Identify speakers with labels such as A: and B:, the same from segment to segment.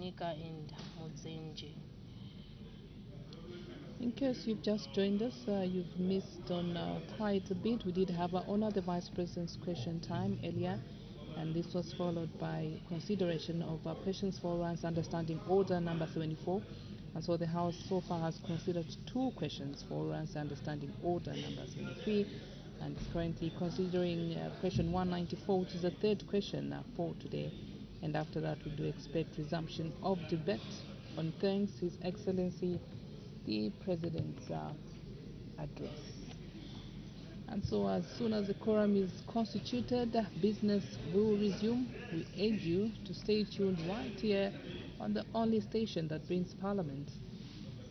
A: Monica and Muzenje.
B: In case you've just joined us, you've missed on quite a bit. We did have Honor the Vice President's question time earlier, and this was followed by consideration of questions for Orans Understanding Order number 74. And so the House so far has considered two questions for Orans Understanding Order number 73, and is currently considering question 194, which is the third question for today. And after that, we do expect resumption of debate on thanks His Excellency the President's address. And so as soon as the quorum is constituted, business will resume. We urge you to stay tuned right here on the only station that brings Parliament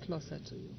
B: closer to you.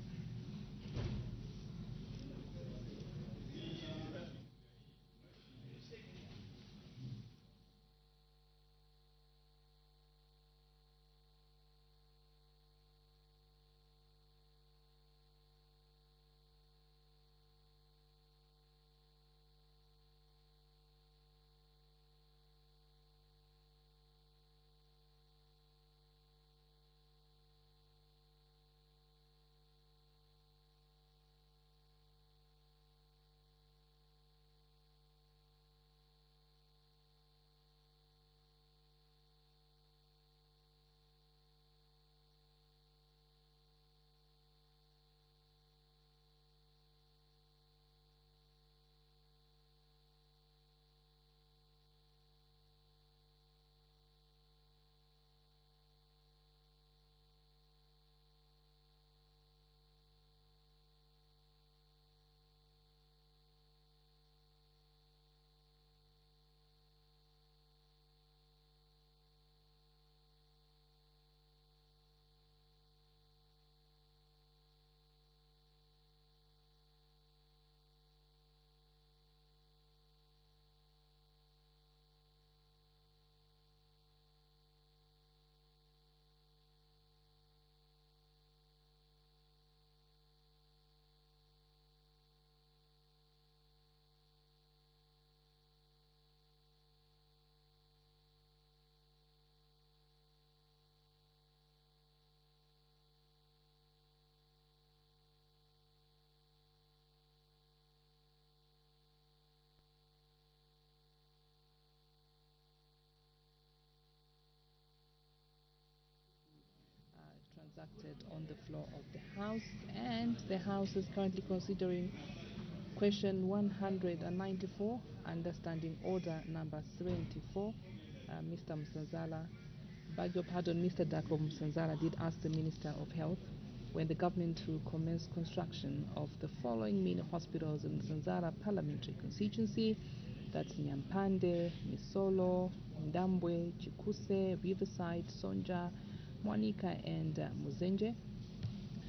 B: Transacted on the floor of the House, and the House is currently considering question 194, understanding order number 74. Mr. Msanzala, beg your pardon, Mr. Dako Msanzala did ask the Minister of Health when the government will commence construction of the following mini hospitals in Msanzala parliamentary constituency. That's Nyampande, Misolo, Ndambwe, Chikuse, Riverside, Sonja, Monica, and Muzenje.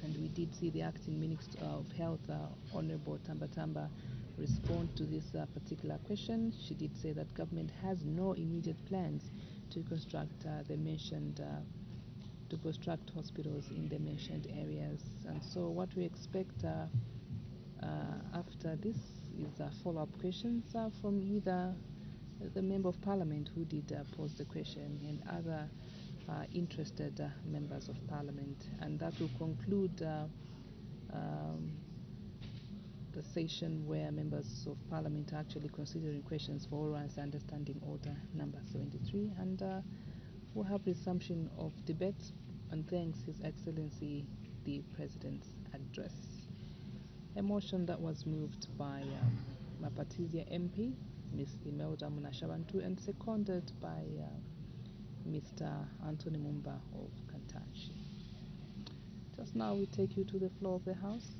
B: And we did see the acting Minister of Health, Honorable Tambatamba, respond to this particular question. She did say that government has no immediate plans to construct to construct hospitals in the mentioned areas. And so what we expect after this is follow-up questions from either the Member of Parliament who did pose the question and other interested members of Parliament. And that will conclude the session where members of Parliament are actually considering questions for oral understanding order number 73, and we'll have resumption of debate and thanks His Excellency the President's address. A motion that was moved by Mapatizia MP, Ms. Imelda Munashabantu, and seconded by Mr. Anthony Mumba of Kantachi. Just now we take you to the floor of the House.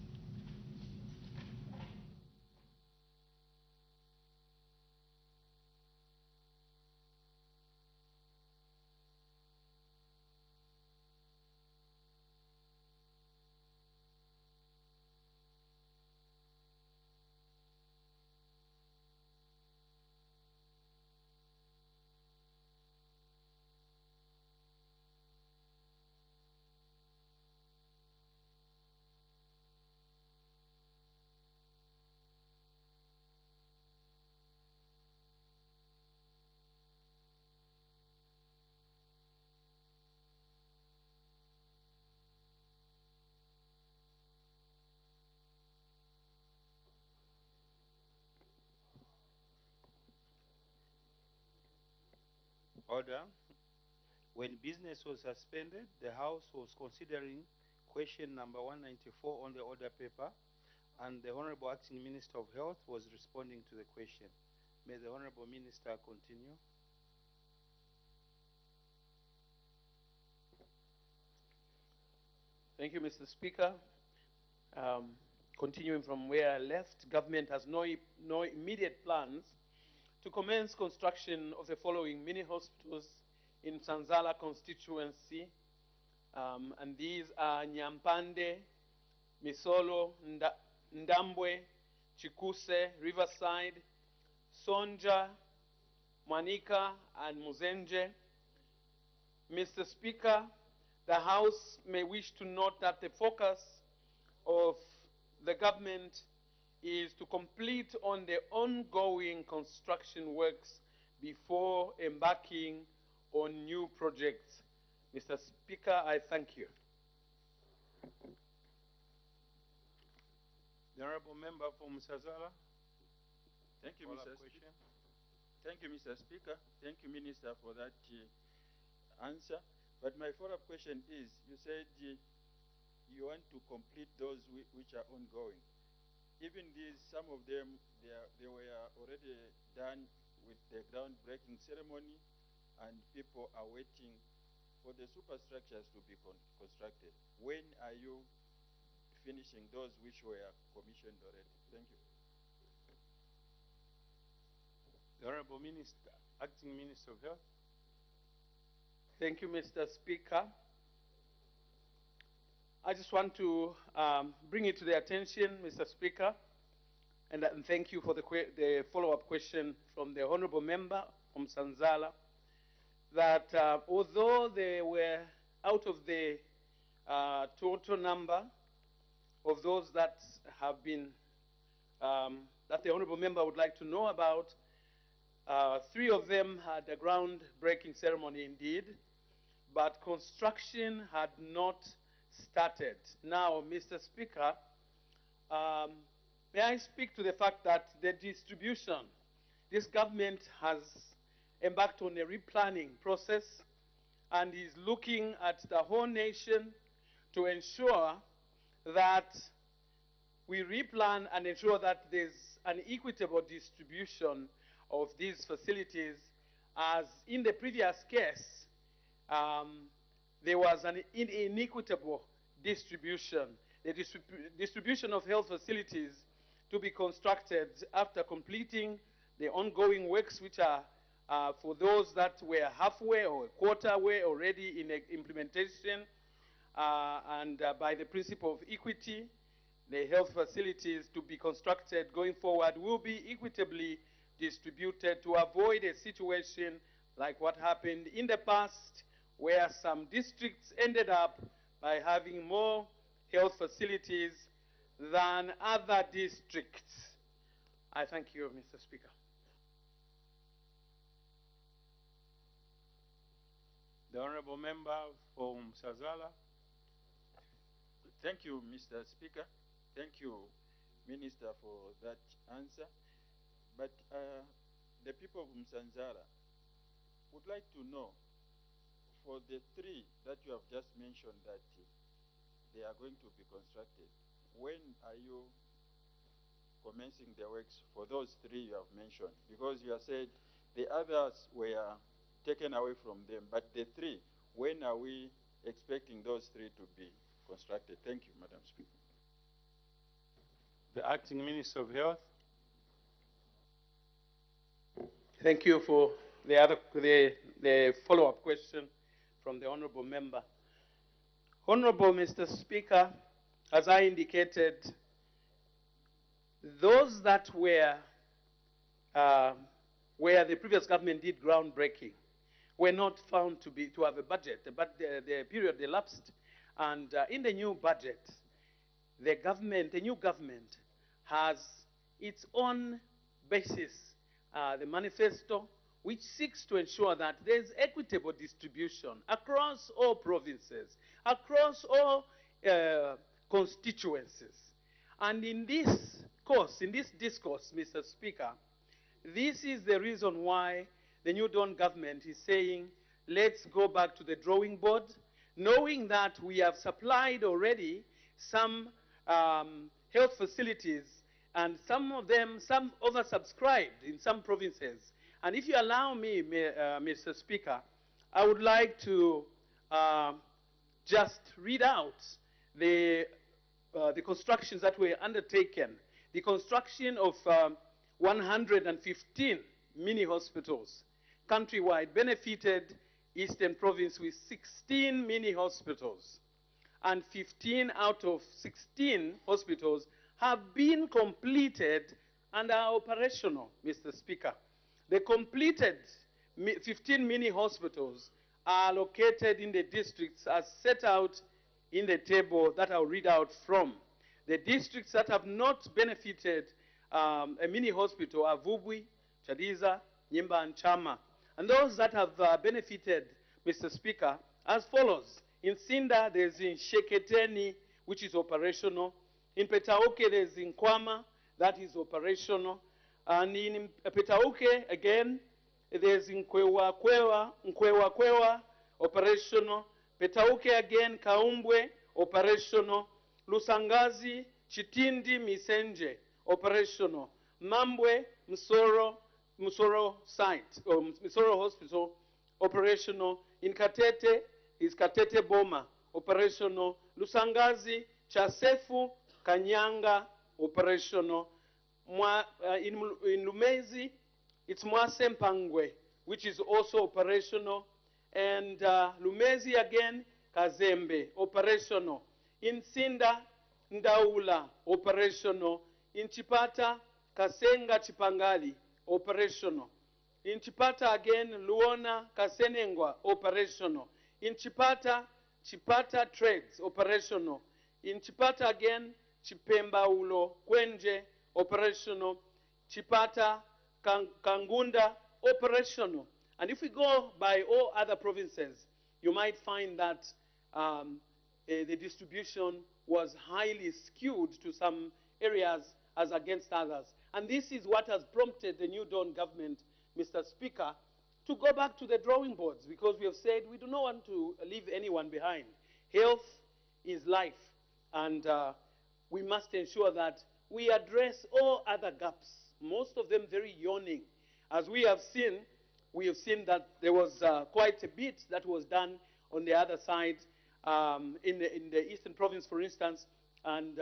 C: Order. When business was suspended, the House was considering question number 194 on the order paper, and the Honorable Acting Minister of Health was responding to the question. May the Honorable Minister continue.
D: Thank you, Mr. Speaker. Continuing from where I left, government has no immediate plans to commence construction of the following mini hospitals in Sanzala constituency, and these are Nyampande, Misolo, Ndambwe, Chikuse, Riverside, Sonja, Manika, and Muzenje. Mr. Speaker, the House may wish to note that the focus of the government is to complete on the ongoing construction works before embarking on new projects. Mr. Speaker, I thank you.
C: The Honorable Member from Sazala.
E: Thank you, Mr. Speaker. Thank you, Mr. Speaker. Thank you, Minister, for that answer. But my follow-up question is, you said you want to complete those which are ongoing. Even these, some of them, they were already done with the groundbreaking ceremony, and people are waiting for the superstructures to be constructed. When are you finishing those which were commissioned already? Thank you.
C: The Honorable Minister, Acting Minister of Health.
D: Thank you, Mr. Speaker. I just want to bring it to the attention, Mr. Speaker, and thank you for the follow-up question from the Honorable Member from Sanzala, that although they were out of the total number of those that have been, that the Honorable Member would like to know about, 3 of them had a groundbreaking ceremony indeed, but construction had not started. Now, Mr. Speaker, may I speak to the fact that the distribution, this government has embarked on a replanning process and is looking at the whole nation to ensure that we replan and ensure that there's an equitable distribution of these facilities. As in the previous case, there was an inequitable distribution. The distribution of health facilities to be constructed after completing the ongoing works, which are for those that were halfway or a quarter way already in implementation, and by the principle of equity, the health facilities to be constructed going forward will be equitably distributed to avoid a situation like what happened in the past, where some districts ended up by having more health facilities than other districts. I thank you, Mr. Speaker.
C: The Honorable Member from Sazala.
E: Thank you, Mr. Speaker. Thank you, Minister, for that answer. But the people of Msanzara would like to know, for the 3 that you have just mentioned that they are going to be constructed, when are you commencing the works for those 3 you have mentioned? Because you have said the others were taken away from them, but the 3, when are we expecting those 3 to be constructed? Thank you, Madam Speaker.
C: The Acting Minister of Health.
D: Thank you for the follow-up question from the Honorable Member. Honorable Mr. Speaker, as I indicated, those that were where the previous government did groundbreaking were not found to have a budget, but the period elapsed, and in the new budget, the new government has its own basis, the manifesto, which seeks to ensure that there's equitable distribution across all provinces, across all constituencies. And in this discourse, Mr. Speaker, this is the reason why the New Dawn government is saying, let's go back to the drawing board, knowing that we have supplied already some health facilities, and some of them, some oversubscribed in some provinces. And if you allow me, Mr. Speaker, I would like to just read out the constructions that were undertaken. The construction of 115 mini hospitals countrywide benefited Eastern Province with 16 mini hospitals. And 15 out of 16 hospitals have been completed and are operational, Mr. Speaker. The completed 15 mini hospitals are located in the districts as set out in the table that I'll read out from. The districts that have not benefited a mini hospital are Vubwi, Chadiza, Nyimba, and Chama. And those that have benefited, Mr. Speaker, as follows. In Sinda, there's in Sheketeni, which is operational. In Petauke, there's in Kwama, that is operational. And in Petauke, again, there's in Nkwewa, operational. Petauke again, Kaumbwe, operational. Lusangazi, Chitindi, Misenje, operational. Mambwe, Msoro site, or Msoro hospital, operational. In Katete is Katete Boma, operational. Lusangazi, Chasefu, Kanyanga, operational. In Lumezi, it's Mwase Mpangwe, which is also operational. And Lumezi again, Kazembe, operational. In Sinda, Ndaula, operational. In Chipata, Kasenga Chipangali, operational. In Chipata again, Luona, Kasenengwa, operational. In Chipata, Chipata Trades, operational. In Chipata again, Chipemba Ulo, Kwenje, operational. Chipata, Kangunda, operational. And if we go by all other provinces, you might find that the distribution was highly skewed to some areas as against others. And this is what has prompted the New Dawn government, Mr. Speaker, to go back to the drawing boards, because we have said we do not want to leave anyone behind. Health is life, and we must ensure that we address all other gaps, most of them very yawning. As we have seen that there was quite a bit that was done on the other side, in the Eastern Province, for instance, and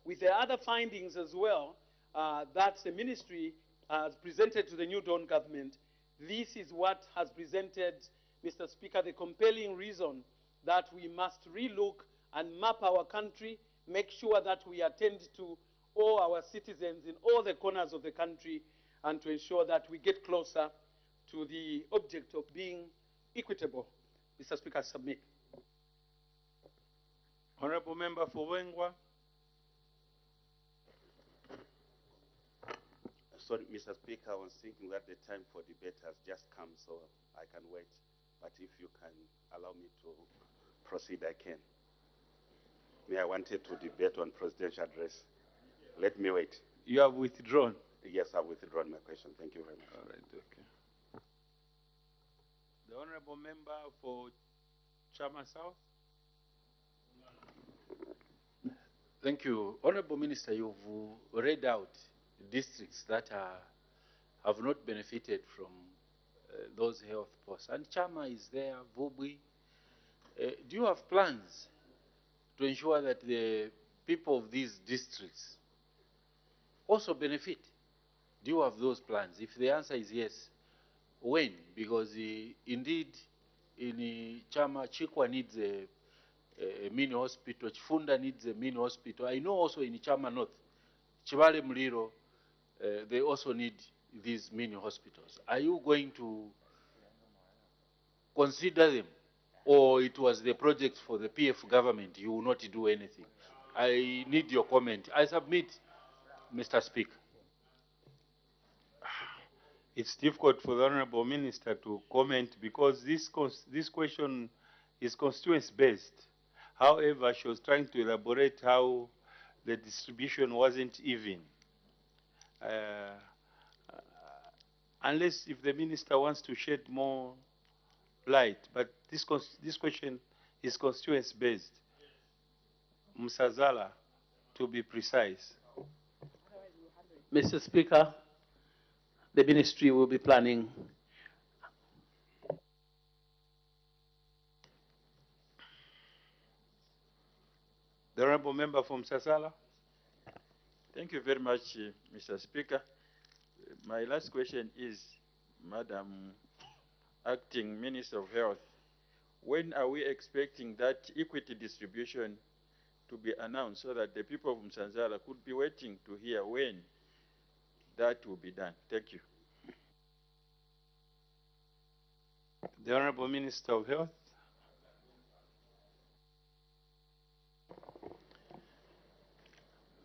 D: with the other findings as well that the ministry has presented to the New Dawn government. This is what has presented, Mr. Speaker, the compelling reason that we must relook and map our country, make sure that we attend to all our citizens in all the corners of the country, and to ensure that we get closer to the object of being equitable. Mr. Speaker, I submit.
C: Honorable Member for Wengwa.
F: Sorry, Mr. Speaker, I was thinking that the time for debate has just come, so I can wait. But if you can allow me to proceed, I can. I wanted to debate on presidential address. Let me wait.
C: You have withdrawn?
F: Yes, I've withdrawn my question. Thank you very much.
C: All right, okay. The Honorable Member for Chama South.
G: Thank you. Honorable Minister, you've read out districts that have not benefited from those health posts. And Chama is there, Vubwi. Do you have plans to ensure that the people of these districts also benefit? Do you have those plans? If the answer is yes, when? Because indeed, in Chama, Chikwa needs a mini hospital, Chifunda needs a mini hospital. I know also in Chama North, Chivale Mliro, they also need these mini hospitals. Are you going to consider them? Or it was the project for the PF government, you will not do anything? I need your comment. I submit, Mr. Speaker.
C: It's difficult for the Honorable Minister to comment because this question is constituency-based. However, she was trying to elaborate how the distribution wasn't even. unless if the minister wants to shed more light. But this question is constituency-based. Msazala, to be precise.
D: Mr. Speaker, the ministry will be planning.
C: The honorable member from Msazala.
E: Thank you very much, Mr. Speaker. My last question is, Madam Acting Minister of Health, when are we expecting that equity distribution to be announced so that the people of Msanzara could be waiting to hear when that will be done? Thank you.
C: The Honorable Minister of Health.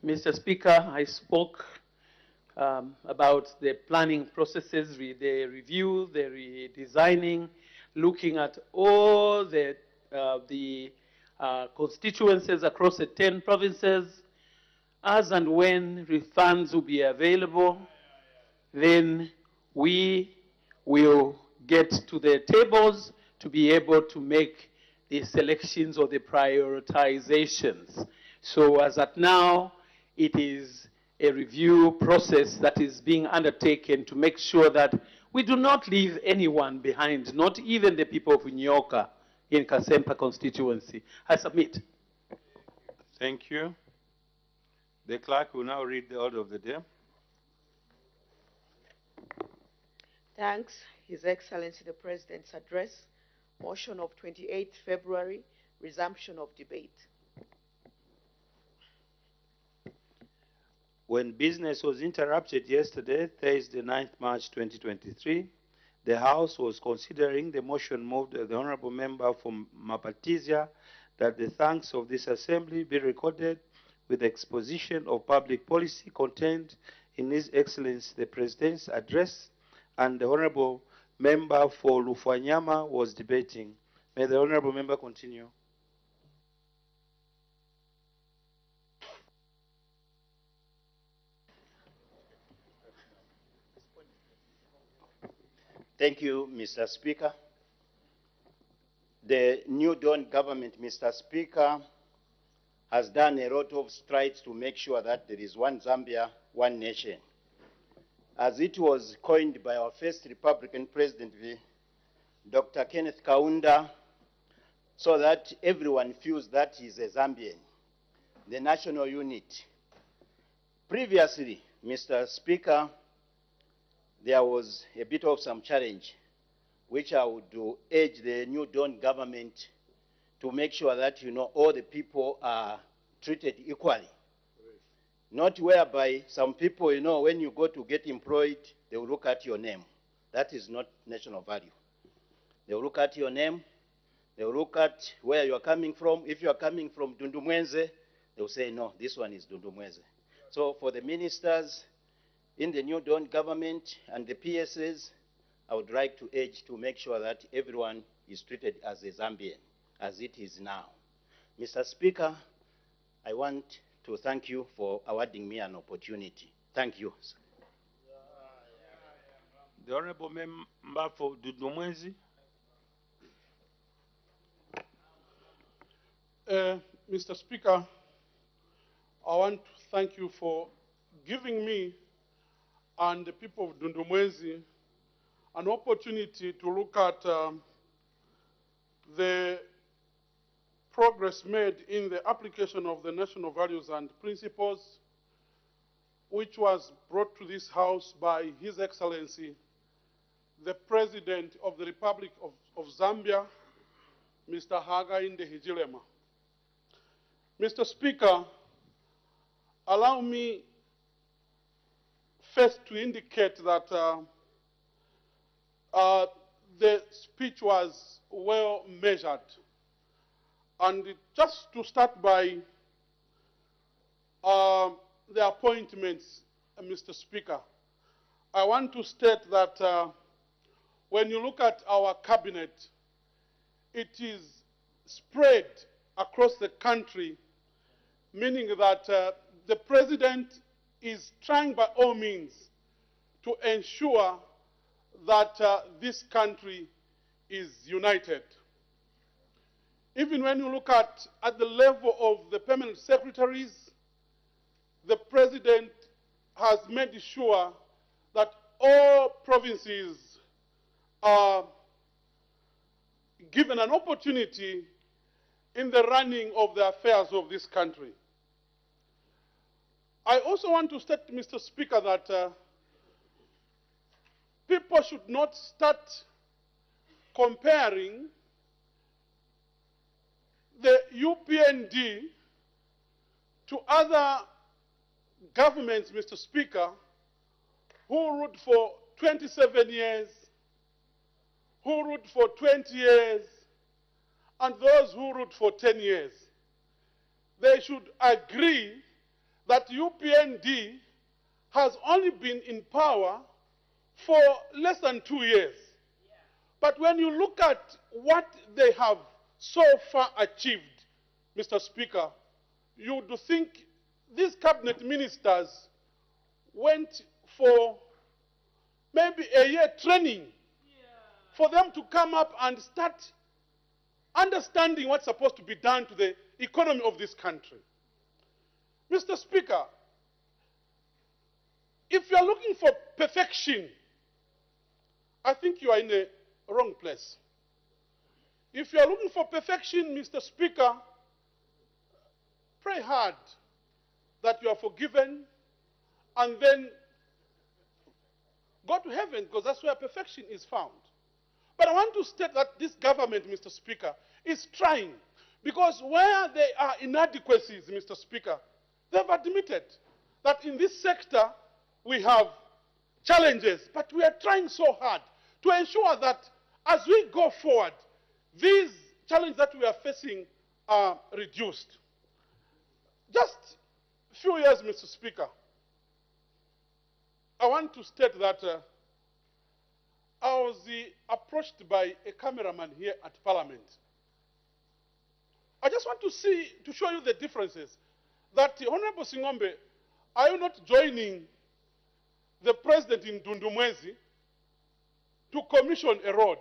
D: Mr. Speaker, I spoke about the planning processes, the review, the redesigning, looking at all the constituencies across the 10 provinces. As and when funds will be available, then we will get to the tables to be able to make the selections or the prioritizations. So as at now, it is a review process that is being undertaken to make sure that we do not leave anyone behind, not even the people of Nyoka in Kasempa constituency. I submit.
C: Thank you. The clerk will now read the order of the day.
A: Thanks, His Excellency the President's address. Motion of 28th February, resumption of debate.
C: When business was interrupted yesterday, Thursday, 9th March 2023, the House was considering the motion moved by the Honorable Member from Mapatizia that the thanks of this Assembly be recorded with the exposition of public policy contained in His Excellency the President's address, and the Honorable Member for Lufanyama was debating. May the Honorable Member continue.
H: Thank you, Mr. Speaker. The New Dawn government, Mr. Speaker, has done a lot of strides to make sure that there is one Zambia, one nation. As it was coined by our first Republican President, Dr. Kenneth Kaunda, so that everyone feels that he's a Zambian, the national unit. Previously, Mr. Speaker, there was a bit of some challenge, which I would urge the New Dawn government to make sure that, all the people are treated equally. Not whereby some people, when you go to get employed, they will look at your name. That is not national value. They will look at your name. They will look at where you are coming from. If you are coming from Dundumwenze, they will say, no, this one is Dundumwenze. So for the ministers in the New Dawn government and the PSs, I would like to urge to make sure that everyone is treated as a Zambian, as it is now. Mr. Speaker, I want to thank you for awarding me an opportunity. Thank you.
C: The Honorable Member for Dundumwenzi.
I: Mr. Speaker, I want to thank you for giving me and the people of Dundumwenzi an opportunity to look at the progress made in the application of the national values and principles, which was brought to this House by His Excellency, the President of the Republic of Zambia, Mr. Hakainde Hichilema. Mr. Speaker, allow me first to indicate that the speech was well measured. And just to start by the appointments, Mr. Speaker, I want to state that when you look at our cabinet, it is spread across the country, meaning that the President is trying by all means to ensure that this country is united. Even when you look at the level of the permanent secretaries, the president has made sure that all provinces are given an opportunity in the running of the affairs of this country. I also want to state, Mr. Speaker, that people should not start comparing the UPND to other governments, Mr. Speaker, who ruled for 27 years, who ruled for 20 years, and those who ruled for 10 years. They should agree that UPND has only been in power for less than 2 years. But when you look at what they have so far achieved, Mr. Speaker, you would think these cabinet ministers went for maybe a year training for them to come up and start understanding what's supposed to be done to the economy of this country. Mr. Speaker, if you are looking for perfection, I think you are in the wrong place. If you are looking for perfection, Mr. Speaker, pray hard that you are forgiven and then go to heaven, because that's where perfection is found. But I want to state that this government, Mr. Speaker, is trying, because where there are inadequacies, Mr. Speaker, they've admitted that in this sector we have challenges, but we are trying so hard to ensure that as we go forward, these challenges that we are facing are reduced. Just a few years, Mr. Speaker, I want to state that I was approached by a cameraman here at Parliament. I just want to show you the differences. That, Honorable Singombe, are you not joining the president in Dundumwezi to commission a road?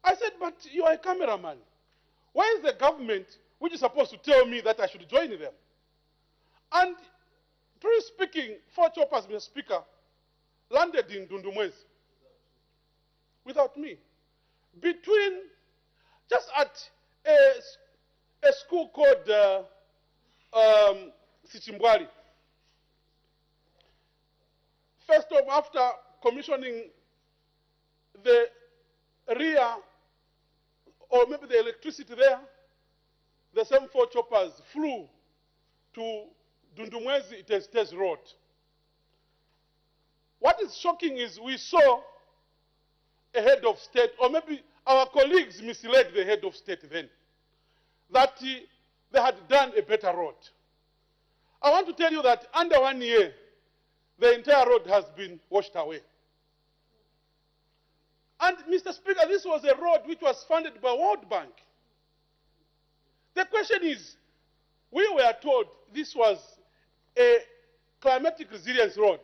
I: I said, but you are a cameraman. Where is the government which is supposed to tell me that I should join them? And truly speaking, 4 choppers, Mr. Speaker, landed in Dundumwezi without me. Between, just at a school called Sichimbwali. First off, after commissioning the rear, or maybe the electricity there, the same 4 choppers flew to Dundumwezi Itestes Road. What is shocking is we saw a head of state, or maybe our colleagues misled the head of state then, that they had done a better road. I want to tell you that under 1 year, the entire road has been washed away. And, Mr. Speaker, this was a road which was funded by World Bank. The question is, we were told this was a climatic resilience road.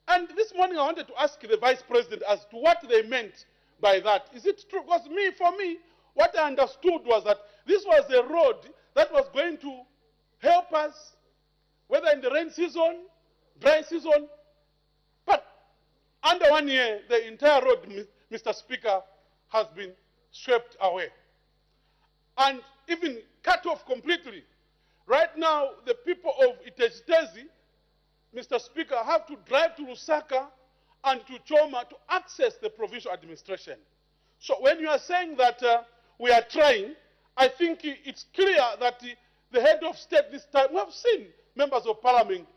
I: And this morning I wanted to ask the Vice President as to what they meant by that. Is it true? Because for me, what I understood was that this was a road that was going to help us, whether in the rain season, dry season. But under 1 year, the entire road, Mr. Speaker, has been swept away. And even cut off completely. Right now, the people of Itezitezi, Mr. Speaker, have to drive to Lusaka and to Choma to access the provincial administration. So when you are saying that we are trying, I think it's clear that the head of state this time, we have seen members of parliament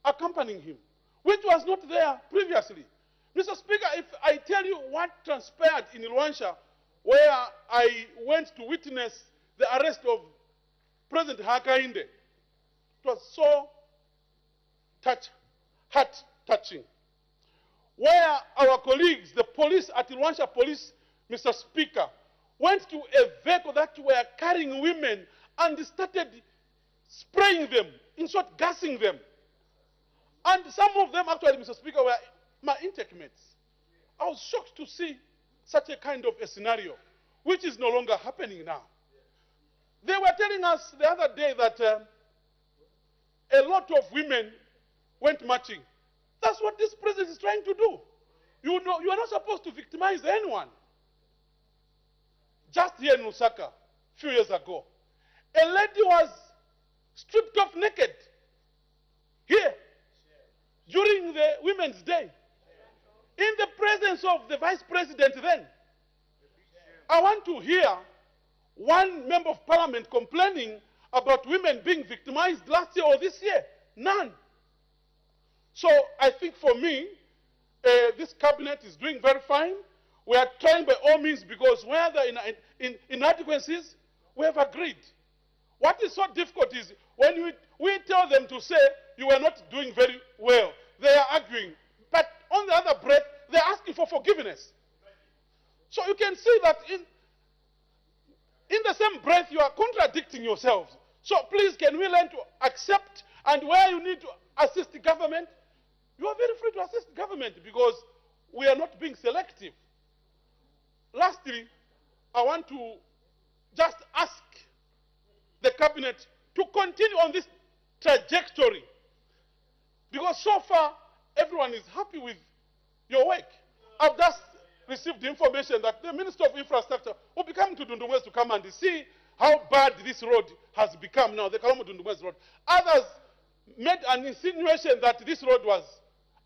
I: accompanying him, which was not there previously. Mr. Speaker, if I tell you what transpired in Luansha, where I went to witness the arrest of President Hakainde, it was so heart-touching. Where our colleagues, the police at Luansha Police, Mr. Speaker, went to a vehicle that were carrying women and started spraying them, in short, gassing them. And some of them, actually, Mr. Speaker, were my intake mates. I was shocked to see such a kind of a scenario, which is no longer happening now. They were telling us the other day that a lot of women went marching. That's what this president is trying to do. You know, you are not supposed to victimize anyone. Just here in Lusaka, a few years ago, a lady was stripped off naked here during the Women's Day in the presence of the vice president then. I want to hear one member of parliament complaining about women being victimized last year or this year. None. So I think for me, this cabinet is doing very fine. We are trying by all means, because where there are inadequacies, we have agreed. What is so difficult is when we tell them to say you are not doing very well, they are arguing. But on the other breath, they're asking for forgiveness. So you can see that in the same breath, you are contradicting yourselves. So please, can we learn to accept, and where you need to assist the government, you are very free to assist the government, because we are not being selective. Lastly, I want to just ask the cabinet to continue on this trajectory, because so far everyone is happy with your work. I've just received information that the Minister of Infrastructure will be coming to Dundumwezi to come and see how bad this road has become now, the Kalamu-Dundumwezi road. Others made an insinuation that this road was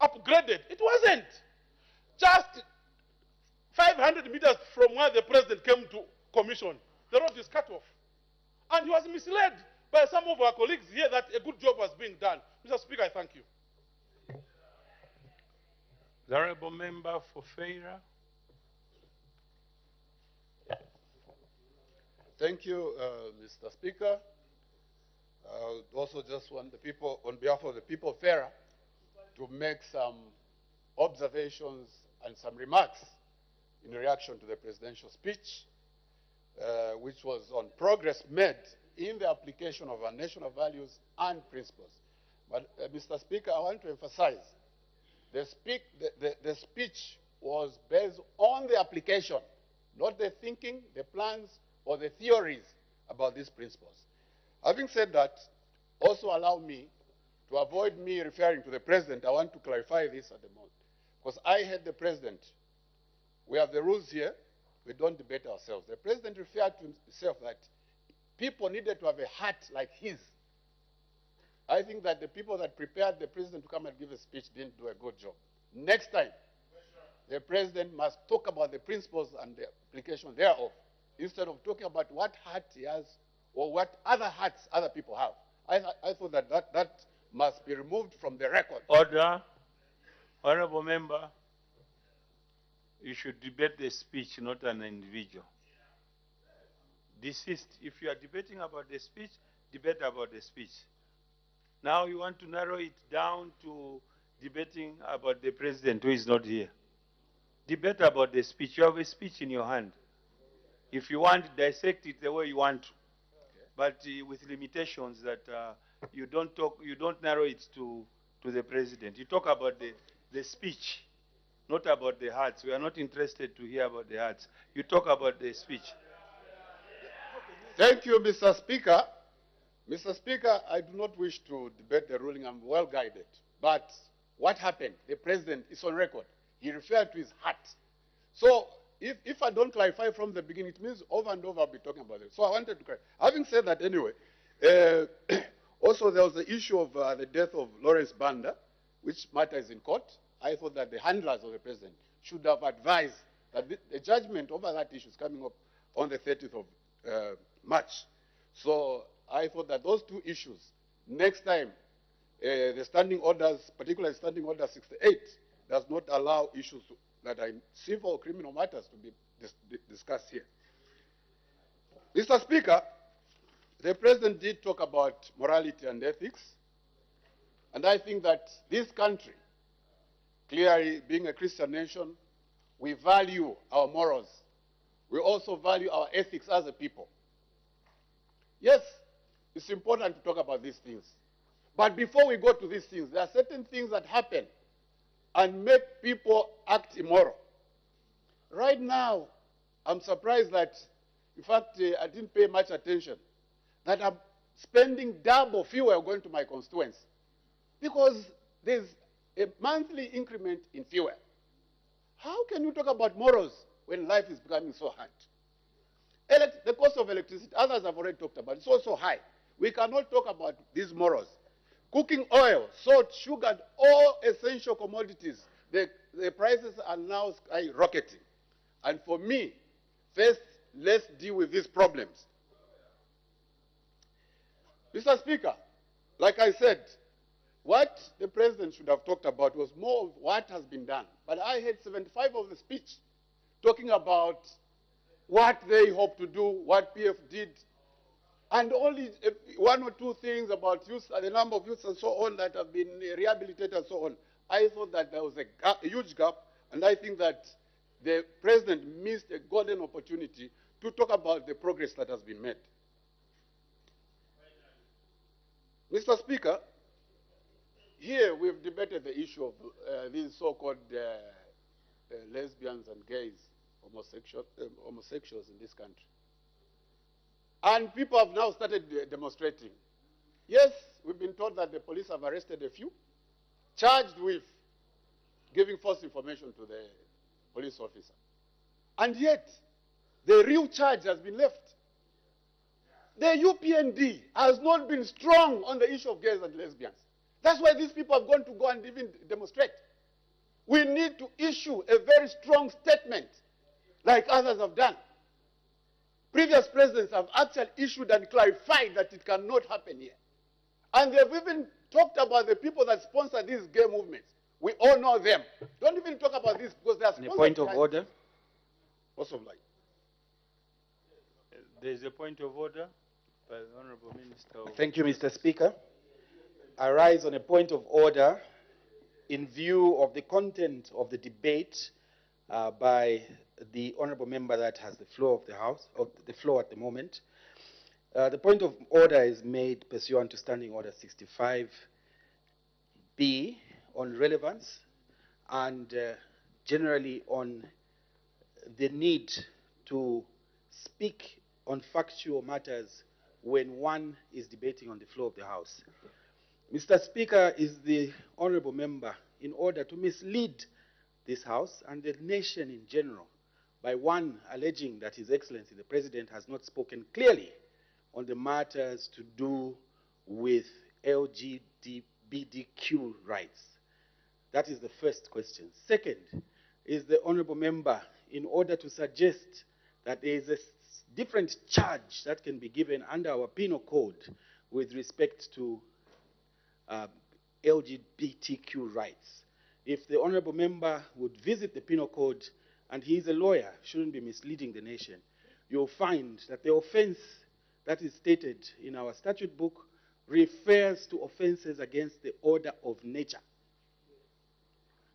I: upgraded. It wasn't. Just 500 meters from where the president came to commission, the road is cut off. And he was misled by some of our colleagues here that a good job was being done. Mr. Speaker, I thank you.
C: The Honourable Member for Feira.
J: Thank you, Mr. Speaker. I would also just want the people, on behalf of the people of Feira, to make some observations and some remarks in reaction to the presidential speech, which was on progress made in the application of our national values and principles. But, Mr. Speaker, I want to emphasize the speech was based on the application, not the thinking, the plans, or the theories about these principles. Having said that, also allow me, to avoid me referring to the president, I want to clarify this at the moment. Because I heard the president, we have the rules here, we don't debate ourselves. The president referred to himself that people needed to have a heart like his. I think that the people that prepared the president to come and give a speech didn't do a good job. Next time, the president must talk about the principles and the application thereof, instead of talking about what heart he has or what other hearts other people have. I thought that must be removed from the record.
C: Order. Honourable Member, you should debate the speech, not an individual. Desist. If you are debating about the speech, debate about the speech. Now you want to narrow it down to debating about the president who is not here. Debate about the speech. You have a speech in your hand. If you want, dissect it the way you want to. But with limitations that you don't narrow it to the president. You talk about the speech, not about the hearts. We are not interested to hear about the hearts. You talk about the speech.
J: Thank you, Mr. Speaker. Mr. Speaker, I do not wish to debate the ruling. I'm well guided. But what happened? The president is on record. He referred to his heart. So if I don't clarify from the beginning, it means over and over I'll be talking about it. So I wanted to clarify. Having said that anyway, also there was the issue of the death of Lawrence Banda, which matter is in court. I thought that the handlers of the president should have advised that the judgment over that issue is coming up on the 30th of March. So I thought that those two issues, next time, the standing orders, particularly standing order 68, does not allow issues that are in civil or criminal matters to be discussed here. Mr. Speaker, the president did talk about morality and ethics, and I think that this country, clearly being a Christian nation, we value our morals. We also value our ethics as a people. Yes, it's important to talk about these things. But before we go to these things, there are certain things that happen and make people act immoral. Right now, I'm surprised that, in fact, I didn't pay much attention, that I'm spending double fuel going to my constituents because there's a monthly increment in fuel. How can you talk about morals when life is becoming so hard? The cost of electricity, others have already talked about, it's also high. We cannot talk about these morals. Cooking oil, salt, sugar, and all essential commodities, the prices are now skyrocketing. And for me, first, let's deal with these problems. Mr. Speaker, like I said, what the president should have talked about was more of what has been done. But I heard 75 of the speech talking about what they hope to do, what PF did, and only one or two things about youth, the number of youths and so on that have been rehabilitated and so on. I thought that there was a huge gap, and I think that the president missed a golden opportunity to talk about the progress that has been made. Mr. Speaker, here we've debated the issue of these so-called lesbians and gays, homosexuals in this country. And people have now started demonstrating. Yes, we've been told that the police have arrested a few, charged with giving false information to the police officer. And yet, the real charge has been left. The UPND has not been strong on the issue of gays and lesbians. That's why these people have gone and even demonstrate. We need to issue a very strong statement, like others have done. Previous presidents have actually issued and clarified that it cannot happen here. And they've even talked about the people that sponsor these gay movements. We all know them. Don't even talk about this because they are sponsored.
C: A point of order.
J: Also, like.
C: There is a point of order by the Honorable Minister.
K: Thank you, Mr. Speaker. I rise on a point of order in view of the content of the debate by the honourable member that has the floor of the House, of the floor at the moment. The point of order is made pursuant to Standing Order 65B on relevance and generally on the need to speak on factual matters when one is debating on the floor of the House. Mr. Speaker, is the honourable member, in order to mislead this House and the nation in general, by one alleging that His Excellency the President has not spoken clearly on the matters to do with LGBTQ rights? That is the first question. Second, is the honourable member, in order to suggest that there is a different charge that can be given under our penal code with respect to LGBTQ rights. If the honourable member would visit the penal code, and he is a lawyer, shouldn't be misleading the nation, you'll find that the offence that is stated in our statute book refers to offences against the order of nature,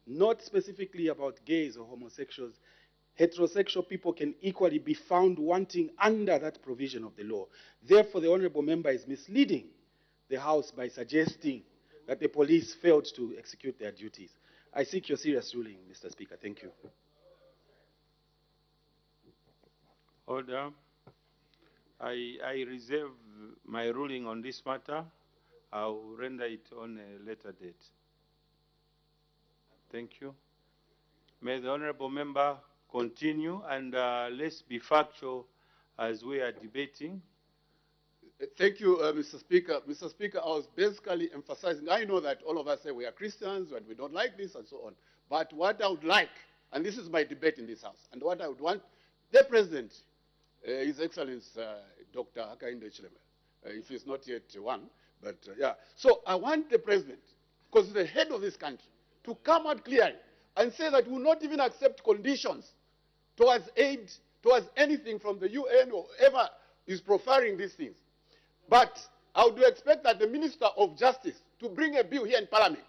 K: not specifically about gays or homosexuals. Heterosexual people can equally be found wanting under that provision of the law. Therefore, the honourable member is misleading the House by suggesting that the police failed to execute their duties. I seek your serious ruling, Mr. Speaker. Thank you.
C: Order. I reserve my ruling on this matter. I'll render it on a later date. Thank you. May the honourable member continue, and let's be factual as we are debating.
J: Thank you, Mr. Speaker. Mr. Speaker, I was basically emphasizing, I know that all of us say we are Christians and we don't like this and so on. But what I would like, and this is my debate in this House, and what I would want the President, His Excellency Dr. Hakainde Hichilema, if he's not yet one, but yeah. So I want the President, because he's the head of this country, to come out clearly and say that we will not even accept conditions towards aid, towards anything from the UN or whoever is profiling these things. But I would expect that the Minister of Justice to bring a bill here in Parliament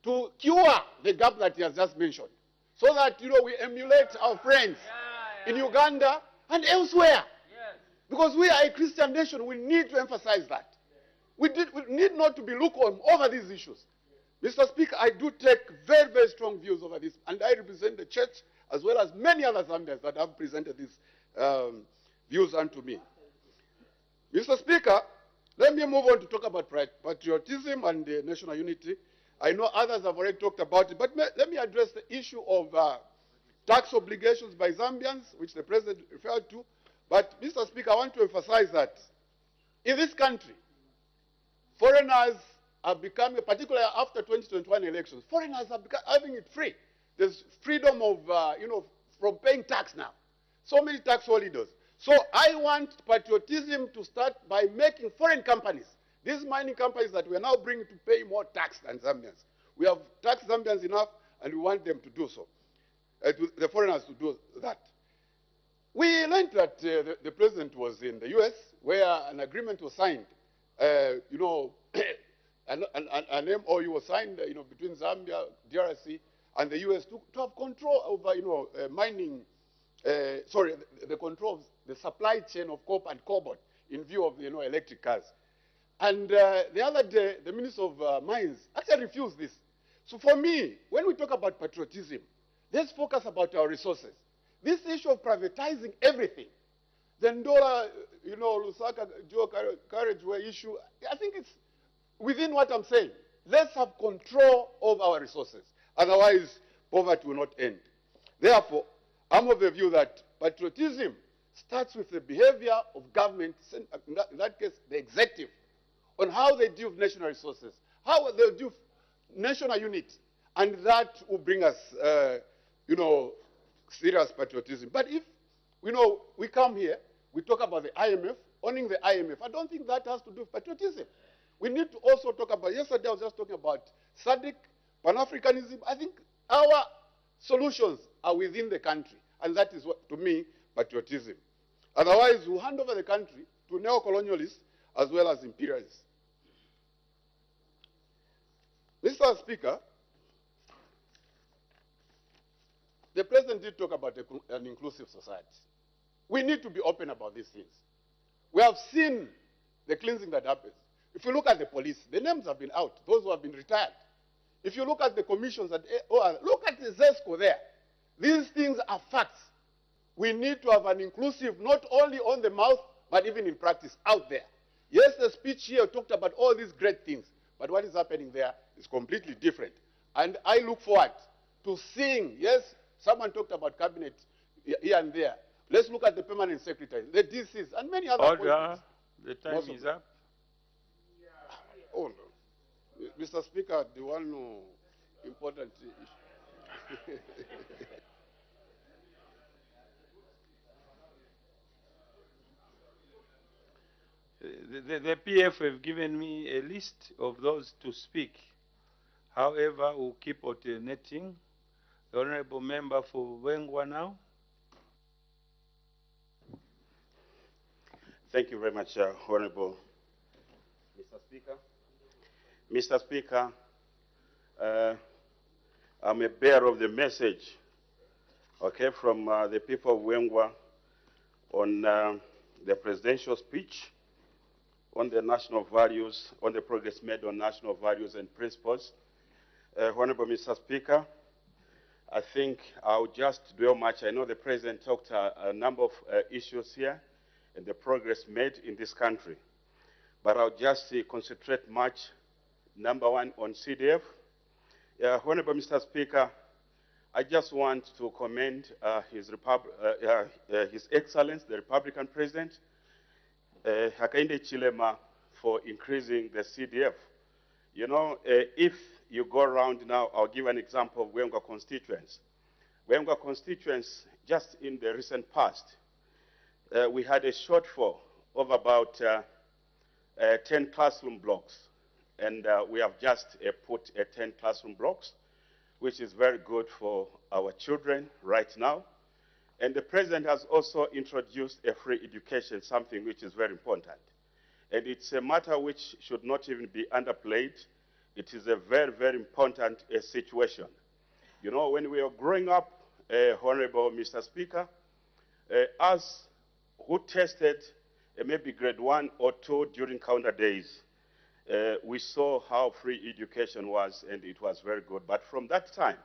J: to cure the gap that he has just mentioned, so that, you know, we emulate our friends in Uganda and elsewhere. Because we are a Christian nation, we need to emphasize that. We need not to be lukewarm over these issues. Mr. Speaker, I do take very, very strong views over this, and I represent the church, as well as many other Zambians that have presented these views unto me. Mr. Speaker, let me move on to talk about patriotism and national unity. I know others have already talked about it, but let me address the issue of tax obligations by Zambians, which the President referred to. But, Mr. Speaker, I want to emphasize that in this country, foreigners are becoming, particularly after 2021 elections, foreigners are having it free. There's freedom of, from paying tax now. So many tax holidays. So I want patriotism to start by making foreign companies, these mining companies that we are now bringing, to pay more tax than Zambians. We have taxed Zambians enough, and we want them to do so, the foreigners to do that. We learned that the President was in the US, where an agreement was signed, an MOU was signed, between Zambia, DRC, and the US to have control over, mining, the control of the supply chain of copper and cobalt in view of, electric cars. And the other day, the Minister of Mines actually refused this. So for me, when we talk about patriotism, let's focus about our resources. This issue of privatizing everything, the Ndola, Lusaka, Joe Carriageway issue, I think it's within what I'm saying. Let's have control of our resources. Otherwise, poverty will not end. Therefore, I'm of the view that patriotism starts with the behavior of government, in that case, the executive, on how they deal with national resources, how they deal with national unity, and that will bring us, serious patriotism. But if, we come here, we talk about the IMF, owning the IMF, I don't think that has to do with patriotism. We need to also talk about, yesterday I was just talking about SADC, Pan-Africanism. I think our solutions are within the country, and that is what, to me, patriotism. Otherwise, we'll hand over the country to neo-colonialists as well as imperialists. Mr. Speaker, the President did talk about an inclusive society. We need to be open about these things. We have seen the cleansing that happens. If you look at the police, the names have been out, those who have been retired. If you look at the commissions, look at the ZESCO there. These things are facts. We need to have an inclusive, not only on the mouth, but even in practice, out there. Yes, the speech here talked about all these great things, but what is happening there is completely different. And I look forward to seeing, yes, someone talked about cabinet here and there. Let's look at the permanent secretary, the DCs, and many other
C: Order. The time is up.
J: Oh, no. Mr. Speaker, the one important issue.
C: The PF have given me a list of those to speak. However, we'll keep alternating. The Honorable Member for Wengwa now.
F: Thank you very much, Honorable Mr. Speaker. Mr. Speaker, I'm a bearer of the message, okay, from the people of Wengwa on the presidential speech on the national values, on the progress made on national values and principles. Honorable Mr. Speaker, I think I'll just dwell much. I know the President talked a number of issues here and the progress made in this country. But I'll just concentrate much, number one, on CDF. Honorable Mr. Speaker, I just want to commend His Excellency, the Republican President, Hakainde Chilema, for increasing the CDF. If you go around now, I'll give an example of Wengwa constituents. Wengwa constituents, just in the recent past, we had a shortfall of about 10 classroom blocks. And we have just put 10 classroom blocks, which is very good for our children right now. And the President has also introduced a free education, something which is very important. And it's a matter which should not even be underplayed. It is a very, very important situation. When we were growing up, Honorable Mr. Speaker, us who tested maybe grade 1 or 2 during counter days, we saw how free education was, and it was very good. But from that time,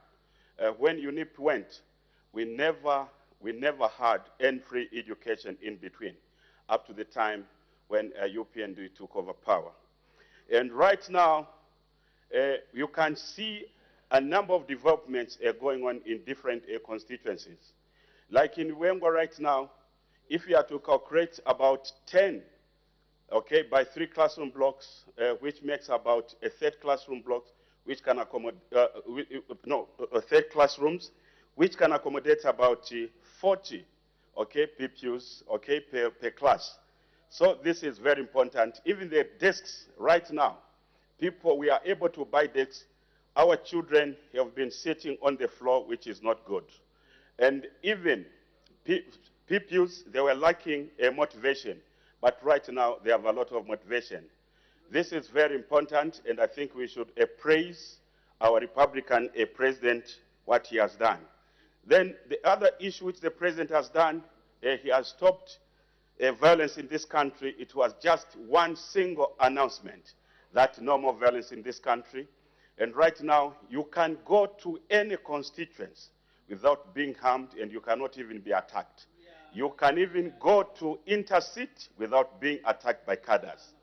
F: when UNIP went, we never had any free education in between, up to the time when UPND took over power. And right now, you can see a number of developments going on in different constituencies. Like in Wengo right now, if you are to calculate about 10, okay, by 3 classroom blocks, which makes about a third classroom block, which can accommodate, third classrooms, which can accommodate about 40, okay, pupils, okay, per class. So this is very important. Even the desks right now, we are able to buy desks. Our children have been sitting on the floor, which is not good. And even pupils, they were lacking motivation. But right now, they have a lot of motivation. This is very important, and I think we should praise our Republican president, what he has done. Then the other issue which the president has done, he has stopped violence in this country. It was just one single announcement that no more violence in this country. And right now, you can go to any constituency without being harmed, and you cannot even be attacked. You can even go to intercity without being attacked by cadres.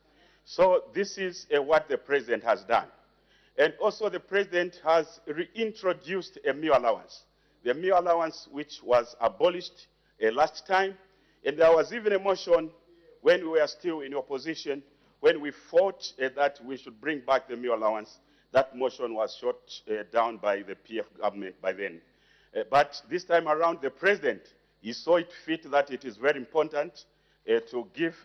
F: So this is what the president has done. And also the president has reintroduced a meal allowance. The meal allowance which was abolished last time. And there was even a motion when we were still in opposition, when we fought that we should bring back the meal allowance. That motion was shot down by the PF government by then. But this time around, the president, he saw it fit that it is very important to give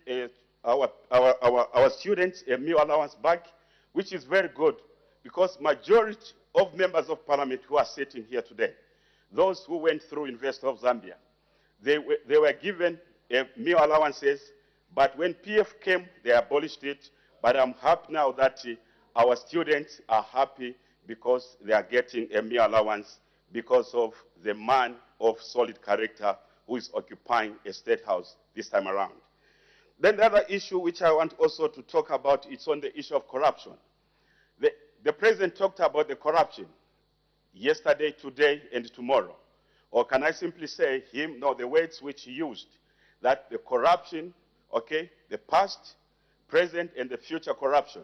F: our students a meal allowance back, which is very good, because majority of members of parliament who are sitting here today, those who went through University of Zambia, they were given meal allowances, but when PF came, they abolished it. But I'm happy now that our students are happy because they are getting a meal allowance because of the man of solid character who is occupying a state house this time around. Then the other issue which I want also to talk about is on the issue of corruption. The president talked about the corruption yesterday, today, and tomorrow. Or can I simply say the words which he used, that the corruption, okay, the past, present, and the future corruption,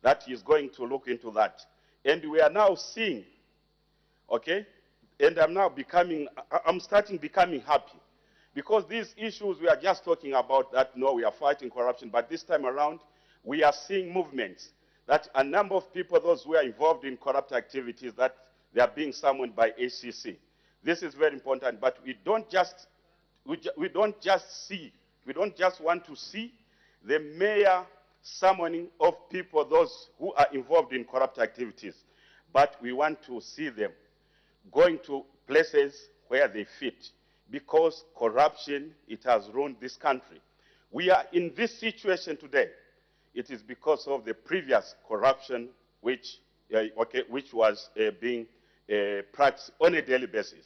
F: that he is going to look into that. And we are now seeing, okay, and I'm starting becoming happy. Because these issues we are just talking about that, no, we are fighting corruption, but this time around, we are seeing movements that a number of people, those who are involved in corrupt activities, that they are being summoned by ACC. This is very important, but we don't just want to see the mere summoning of people, those who are involved in corrupt activities, but we want to see them going to places where they fit, because corruption, it has ruined this country. We are in this situation today. It is because of the previous corruption which was being practiced on a daily basis.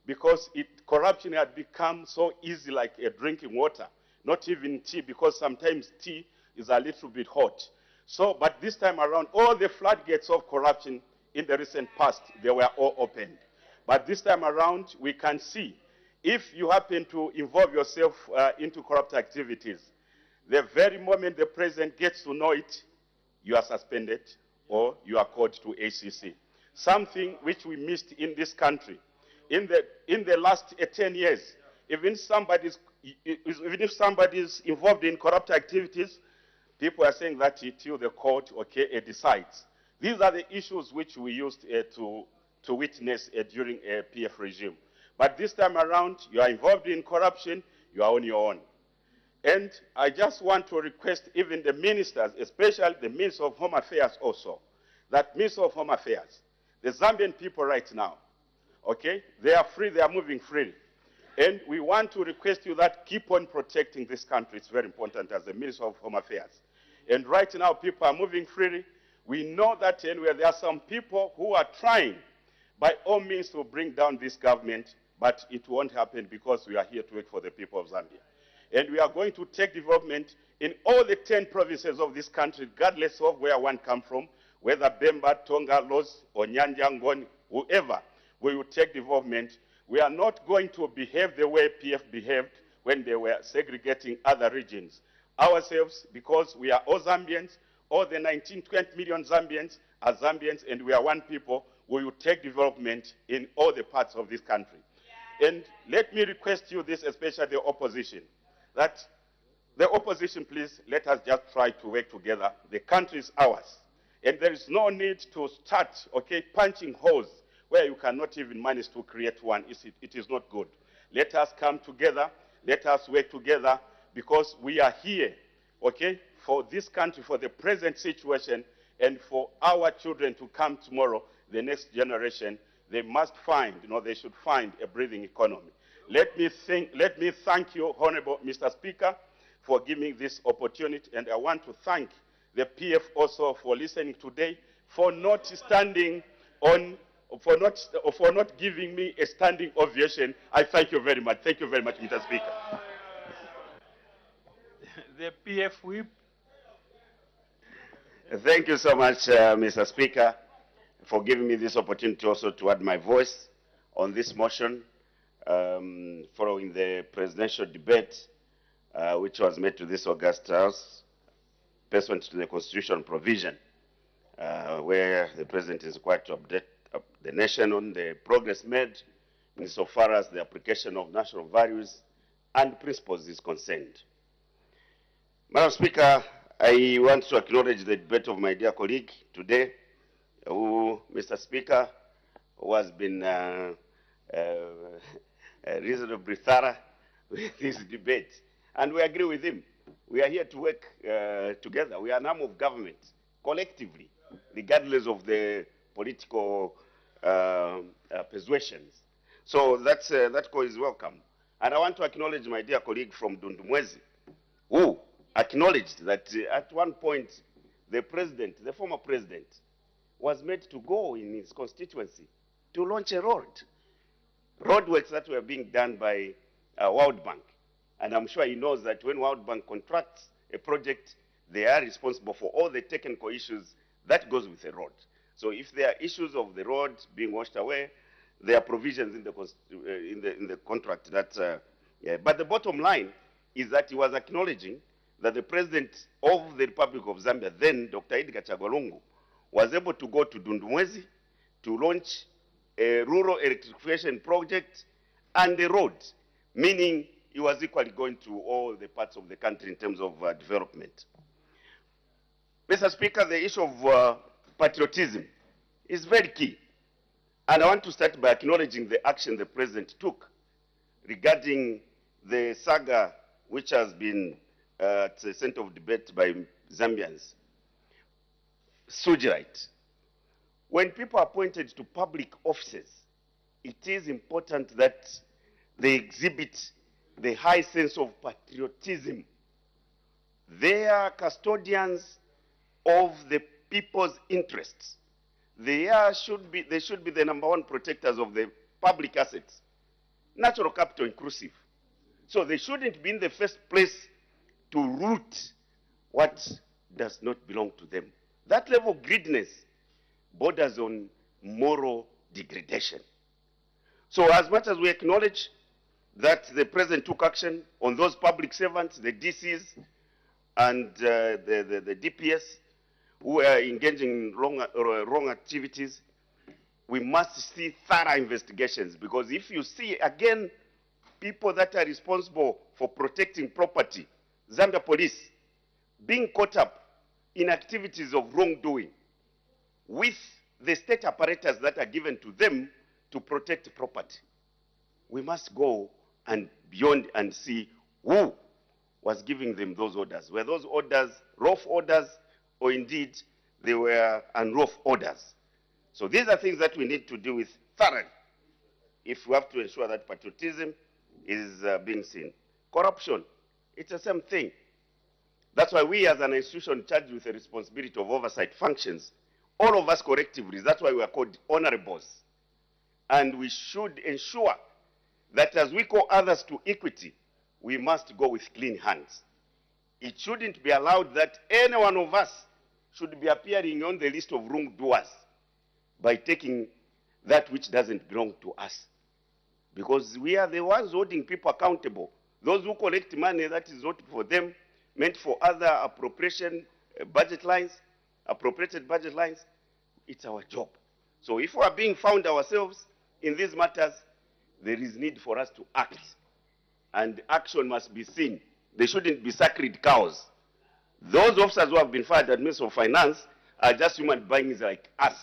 F: Because corruption had become so easy like drinking water, not even tea, because sometimes tea is a little bit hot. So, but this time around, all the floodgates of corruption in the recent past, they were all opened. But this time around, we can see, if you happen to involve yourself into corrupt activities, the very moment the president gets to know it, you are suspended or you are called to ACC. Something which we missed in this country. In the last 10 years, even if somebody is involved in corrupt activities, people are saying that till the court, okay, decides. These are the issues which we used to witness during a PF regime. But this time around, you are involved in corruption, you are on your own. And I just want to request even the ministers, especially the Minister of Home Affairs also, that Minister of Home Affairs, the Zambian people right now, okay, they are free, they are moving freely. And we want to request you that keep on protecting this country. It's very important as the Minister of Home Affairs. And right now, people are moving freely. We know that anyway, there are some people who are trying by all means to bring down this government, but it won't happen because we are here to work for the people of Zambia. And we are going to take development in all the 10 provinces of this country, regardless of where one comes from, whether Bemba, Tonga, Los, or Nyanja, Ngoni, whoever. We will take development, We are not going to behave the way PF behaved when they were segregating other regions. Ourselves, because we are all Zambians, all the 19, 20 million Zambians are Zambians, and we are one people, we will take development in all the parts of this country. And let me request you this, especially the opposition, that the opposition, please, let us just try to work together. The country is ours. And there is no need to start, okay, punching holes where you cannot even manage to create one. It is not good. Let us come together. Let us work together, because we are here, okay, for this country, for the present situation, and for our children to come tomorrow, the next generation. They must find, they should find a breathing economy. Let me thank you, Honorable Mr. Speaker, for giving this opportunity, and I want to thank the PF also for listening today, for not standing on, for not giving me a standing ovation. I thank you very much. Thank you very much, Mr. Speaker.
C: The PF whip.
F: Thank you so much, Mr. Speaker, for giving me this opportunity also to add my voice on this motion following the presidential debate which was made to this August House pursuant to the constitutional provision where the President is required to update the nation on the progress made insofar as the application of national values and principles is concerned. Madam Speaker, I want to acknowledge the debate of my dear colleague today, who, Mr. Speaker, who has been reasonably thorough with this debate. And we agree with him. We are here to work together. We are an arm of government, collectively, regardless of the political persuasions. So that call is welcome. And I want to acknowledge my dear colleague from Dundumwezi, who acknowledged that at one point the president, the former president, was made to go in his constituency to launch a road works that were being done by World Bank. And I'm sure he knows that when World Bank contracts a project, they are responsible for all the technical issues that goes with a road. So if there are issues of the road being washed away, there are provisions in the contract that. But the bottom line is that he was acknowledging that the president of the Republic of Zambia, then Dr. Edgar Chagwa, was able to go to Dundumwezi to launch a rural electrification project and a road, meaning he was equally going to all the parts of the country in terms of development. Mr. Speaker, the issue of patriotism is very key. And I want to start by acknowledging the action the president took regarding the saga which has been at the center of debate by Zambians. Sewage right. When people are appointed to public offices, it is important that they exhibit the high sense of patriotism. They are custodians of the people's interests. They should be the number one protectors of the public assets, natural capital inclusive. So they shouldn't be in the first place to root what does not belong to them. That level of greediness borders on moral degradation. So as much as we acknowledge that the president took action on those public servants, the DCs and the DPS, who are engaging in wrong activities, we must see thorough investigations, because if you see, again, people that are responsible for protecting property, Zambia police, being caught up in activities of wrongdoing with the state apparatus that are given to them to protect property, we must go and beyond and see who was giving them those orders. Were those orders rough orders, or indeed they were unlawful orders? So these are things that we need to deal with thoroughly if we have to ensure that patriotism is being seen. Corruption, it's the same thing. That's why we as an institution charged with the responsibility of oversight functions, all of us collectively, that's why we are called honorables. And we should ensure that as we call others to equity, we must go with clean hands. It shouldn't be allowed that any one of us should be appearing on the list of wrongdoers by taking that which doesn't belong to us. because we are the ones holding people accountable. Those who collect money that is not for them, meant for other appropriation budget lines, appropriated budget lines, it's our job. So if we are being found ourselves in these matters, there is need for us to act. And action must be seen. They shouldn't be sacred cows. Those officers who have been fired at Ministry of Finance are just human beings like us.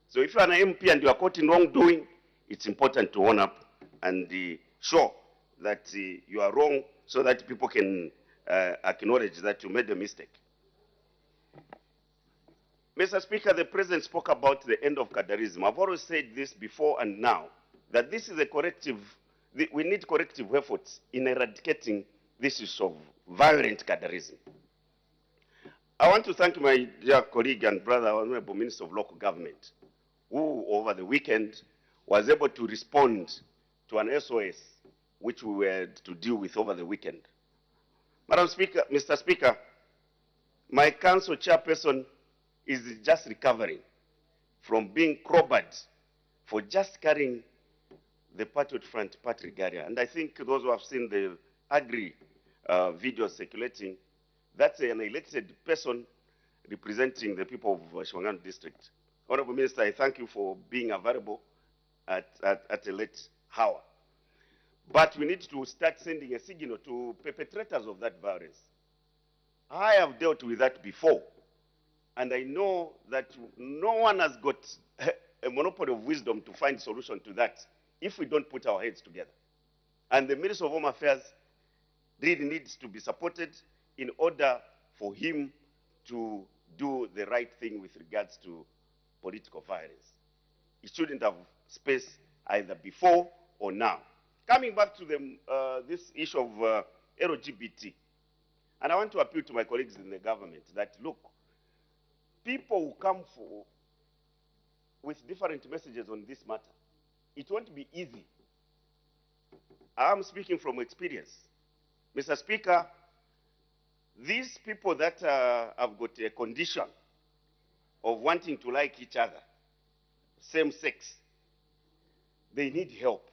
F: So if you are an MP and you are caught in wrongdoing, it's important to own up and show that you are wrong so that people can acknowledge that you made a mistake. Mr. Speaker, the President spoke about the end of Kadarism. I've always said this before and now, that this is a corrective, we need corrective efforts in eradicating this issue of violent Kadarism. I want to thank my dear colleague and brother, Honorable Minister of Local Government, who over the weekend was able to respond to an SOS which we were to deal with over the weekend. Madam Speaker, Mr. Speaker, my council chairperson is just recovering from being crowbarred for just carrying the Patriot Front party regalia. And I think those who have seen the Agri video circulating, that's an elected person representing the people of Shwangan district. Honorable Minister, I thank you for being available at a late hour. But we need to start sending a signal to perpetrators of that violence. I have dealt with that before, and I know that no one has got a monopoly of wisdom to find solution to that if we don't put our heads together. And the Minister of Home Affairs really needs to be supported in order for him to do the right thing with regards to political violence. It shouldn't have space either before or now. Coming back to this issue of LGBT, and I want to appeal to my colleagues in the government that, look, people who come with different messages on this matter, it won't be easy. I'm speaking from experience. Mr. Speaker, these people that have got a condition of wanting to like each other, same sex, they need help.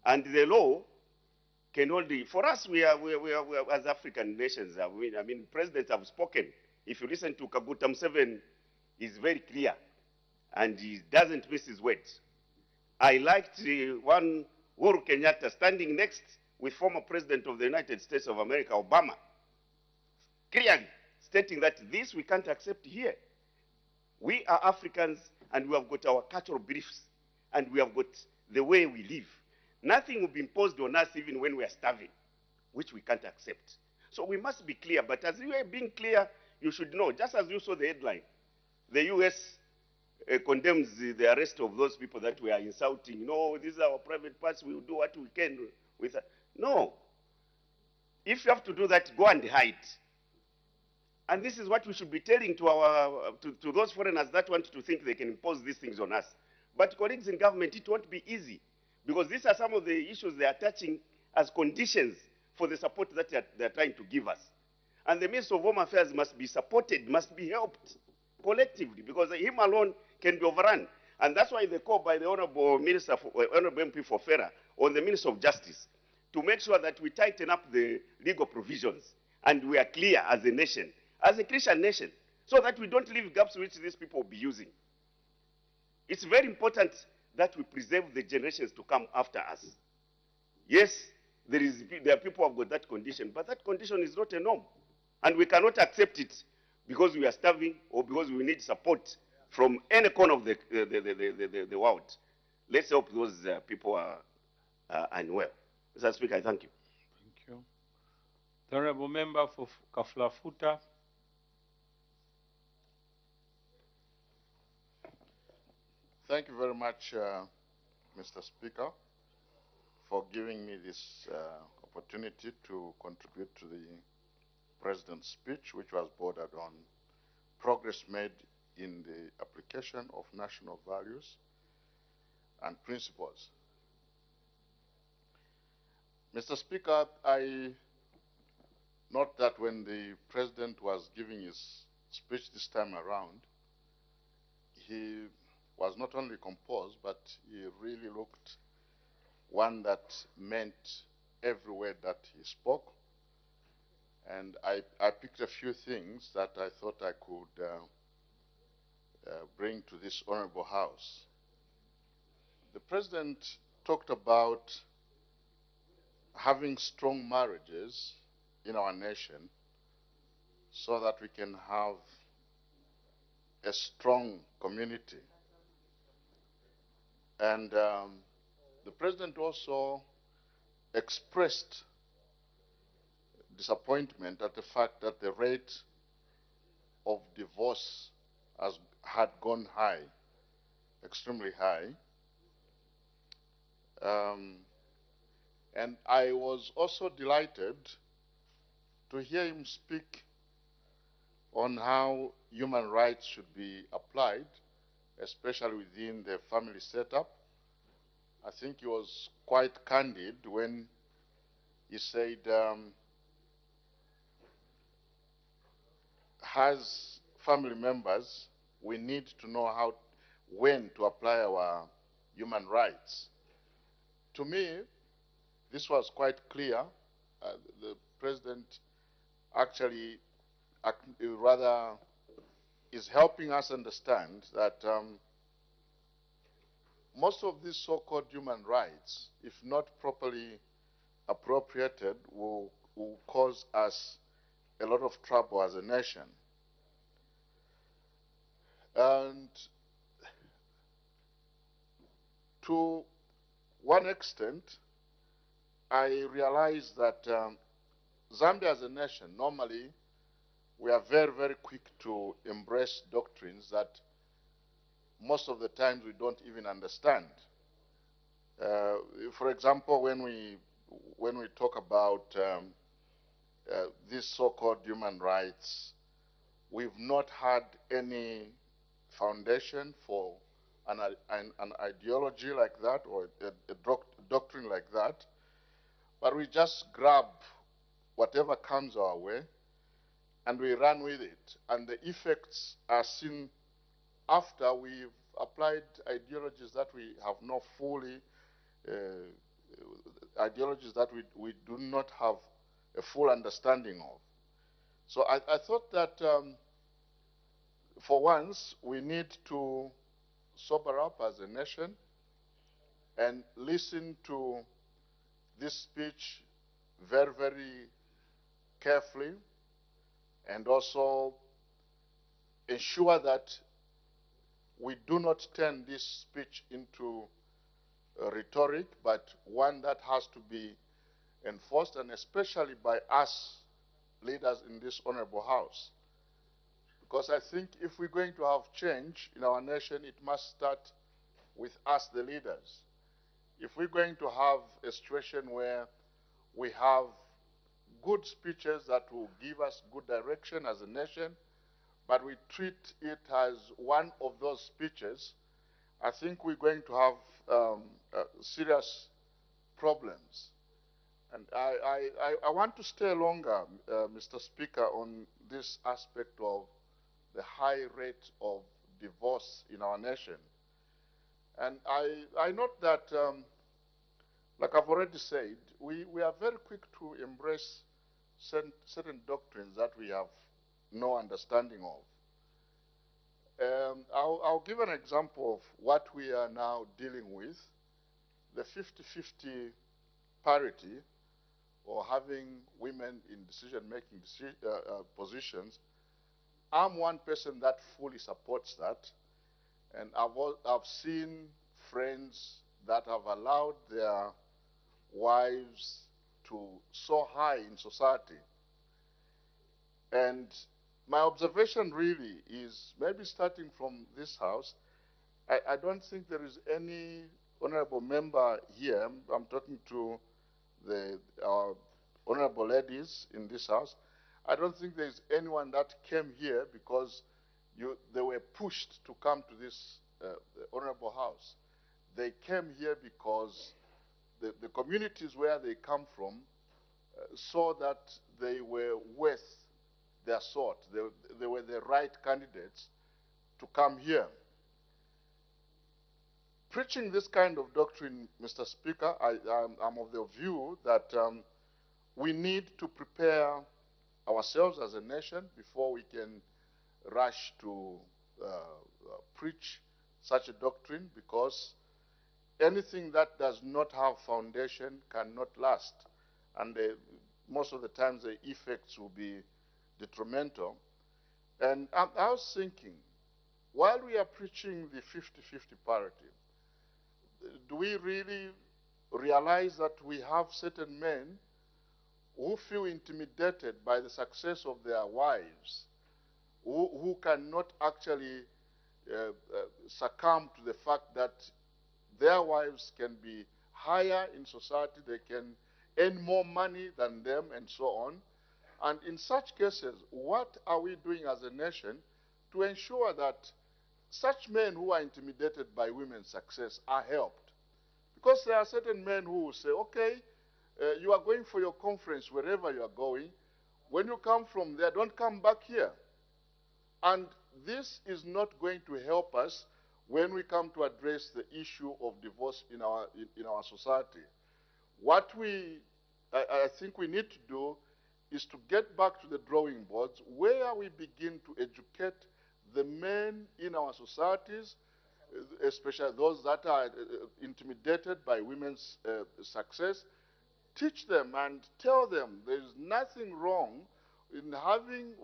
F: And the law can only, for us, we are as African nations, I mean, presidents have spoken. If you listen to Kaguta Museveni, he's very clear, and he doesn't miss his words. I liked one Uhuru Kenyatta standing next with former President of the United States of America, Obama, clearly stating that this we can't accept here. We are Africans, and we have got our cultural beliefs, and we have got the way we live. Nothing will be imposed on us even when we are starving, which we can't accept. So we must be clear, but as you are being clear, you should know, just as you saw the headline, the U.S. Condemns the arrest of those people that we are insulting. No, these are our private parts, we will do what we can with that. No. If you have to do that, go and hide. And this is what we should be telling to to those foreigners that want to think they can impose these things on us. But colleagues in government, it won't be easy, because these are some of the issues they are touching as conditions for the support that they are trying to give us. And the Minister of Home Affairs must be supported, must be helped collectively, because him alone can be overrun. And that's why the call by the Honorable Minister, Honorable MP for FERA, on the Minister of Justice, to make sure that we tighten up the legal provisions and we are clear as a nation, as a Christian nation, so that we don't leave gaps which these people will be using. It's very important that we preserve the generations to come after us. Yes, there are people who have got that condition, but that condition is not a norm. And we cannot accept it because we are starving or because we need support from any corner of the world. Let's hope those people are unwell. Mr. Speaker, I thank you.
C: Thank you. The Honorable Member for Kaflafuta.
L: Thank you very much, Mr. Speaker, for giving me this opportunity to contribute to the President's speech, which was bordered on progress made in the application of national values and principles. Mr. Speaker, I note that when the President was giving his speech this time around, he was not only composed, but he really looked one that meant every word that he spoke. And I picked a few things that I thought I could bring to this honorable House. The President talked about having strong marriages in our nation so that we can have a strong community. And the President also expressed disappointment at the fact that the rate of divorce had gone high, extremely high. And I was also delighted to hear him speak on how human rights should be applied, especially within the family setup. I think he was quite candid when he said, as family members, we need to know when to apply our human rights. To me, this was quite clear. The President actually rather is helping us understand that most of these so-called human rights, if not properly appropriated, will cause us a lot of trouble as a nation. And to one extent, I realize that Zambia as a nation, normally, we are very, very quick to embrace doctrines that most of the times we don't even understand. For example, when we talk about these so-called human rights, we've not had any foundation for an ideology like that or a doctrine like that, but we just grab whatever comes our way and we run with it. And the effects are seen after we've applied ideologies that we have not fully, ideologies that we do not have a full understanding of. So I thought that for once we need to sober up as a nation and listen to this speech very, very carefully, and also ensure that we do not turn this speech into rhetoric, but one that has to be enforced, and especially by us leaders in this honorable House. Because I think if we're going to have change in our nation, it must start with us, the leaders. If we're going to have a situation where we have good speeches that will give us good direction as a nation, but we treat it as one of those speeches, I think we're going to have serious problems. And I want to stay longer, Mr. Speaker, on this aspect of the high rate of divorce in our nation. And I note that, like I've already said, we are very quick to embrace certain doctrines that we have no understanding of. I'll give an example of what we are now dealing with, the 50-50 parity, or having women in decision-making positions. I'm one person that fully supports that, and I've seen friends that have allowed their wives to soar high in society. And my observation really is, maybe starting from this House, I don't think there is any honorable member here, I'm talking to the honorable ladies in this House, I don't think there's anyone that came here because they were pushed to come to this honorable House. They came here because the communities where they come from saw that they were worth their sort. They were the right candidates to come here. preaching this kind of doctrine, Mr. Speaker, I'm of the view that we need to prepare ourselves as a nation before we can rush to preach such a doctrine, because anything that does not have foundation cannot last. And most of the times the effects will be detrimental. And I was thinking, while we are preaching the 50-50 parity, do we really realize that we have certain men who feel intimidated by the success of their wives, who cannot actually succumb to the fact that their wives can be higher in society, they can earn more money than them, and so on. And in such cases, what are we doing as a nation to ensure that such men who are intimidated by women's success are helped? Because there are certain men who will say, okay, you are going for your conference wherever you are going. When you come from there, don't come back here. And this is not going to help us when we come to address the issue of divorce in our society. What I think we need to do is to get back to the drawing boards, where we begin to educate the men in our societies, especially those that are intimidated by women's success. Teach them and tell them there is nothing wrong in having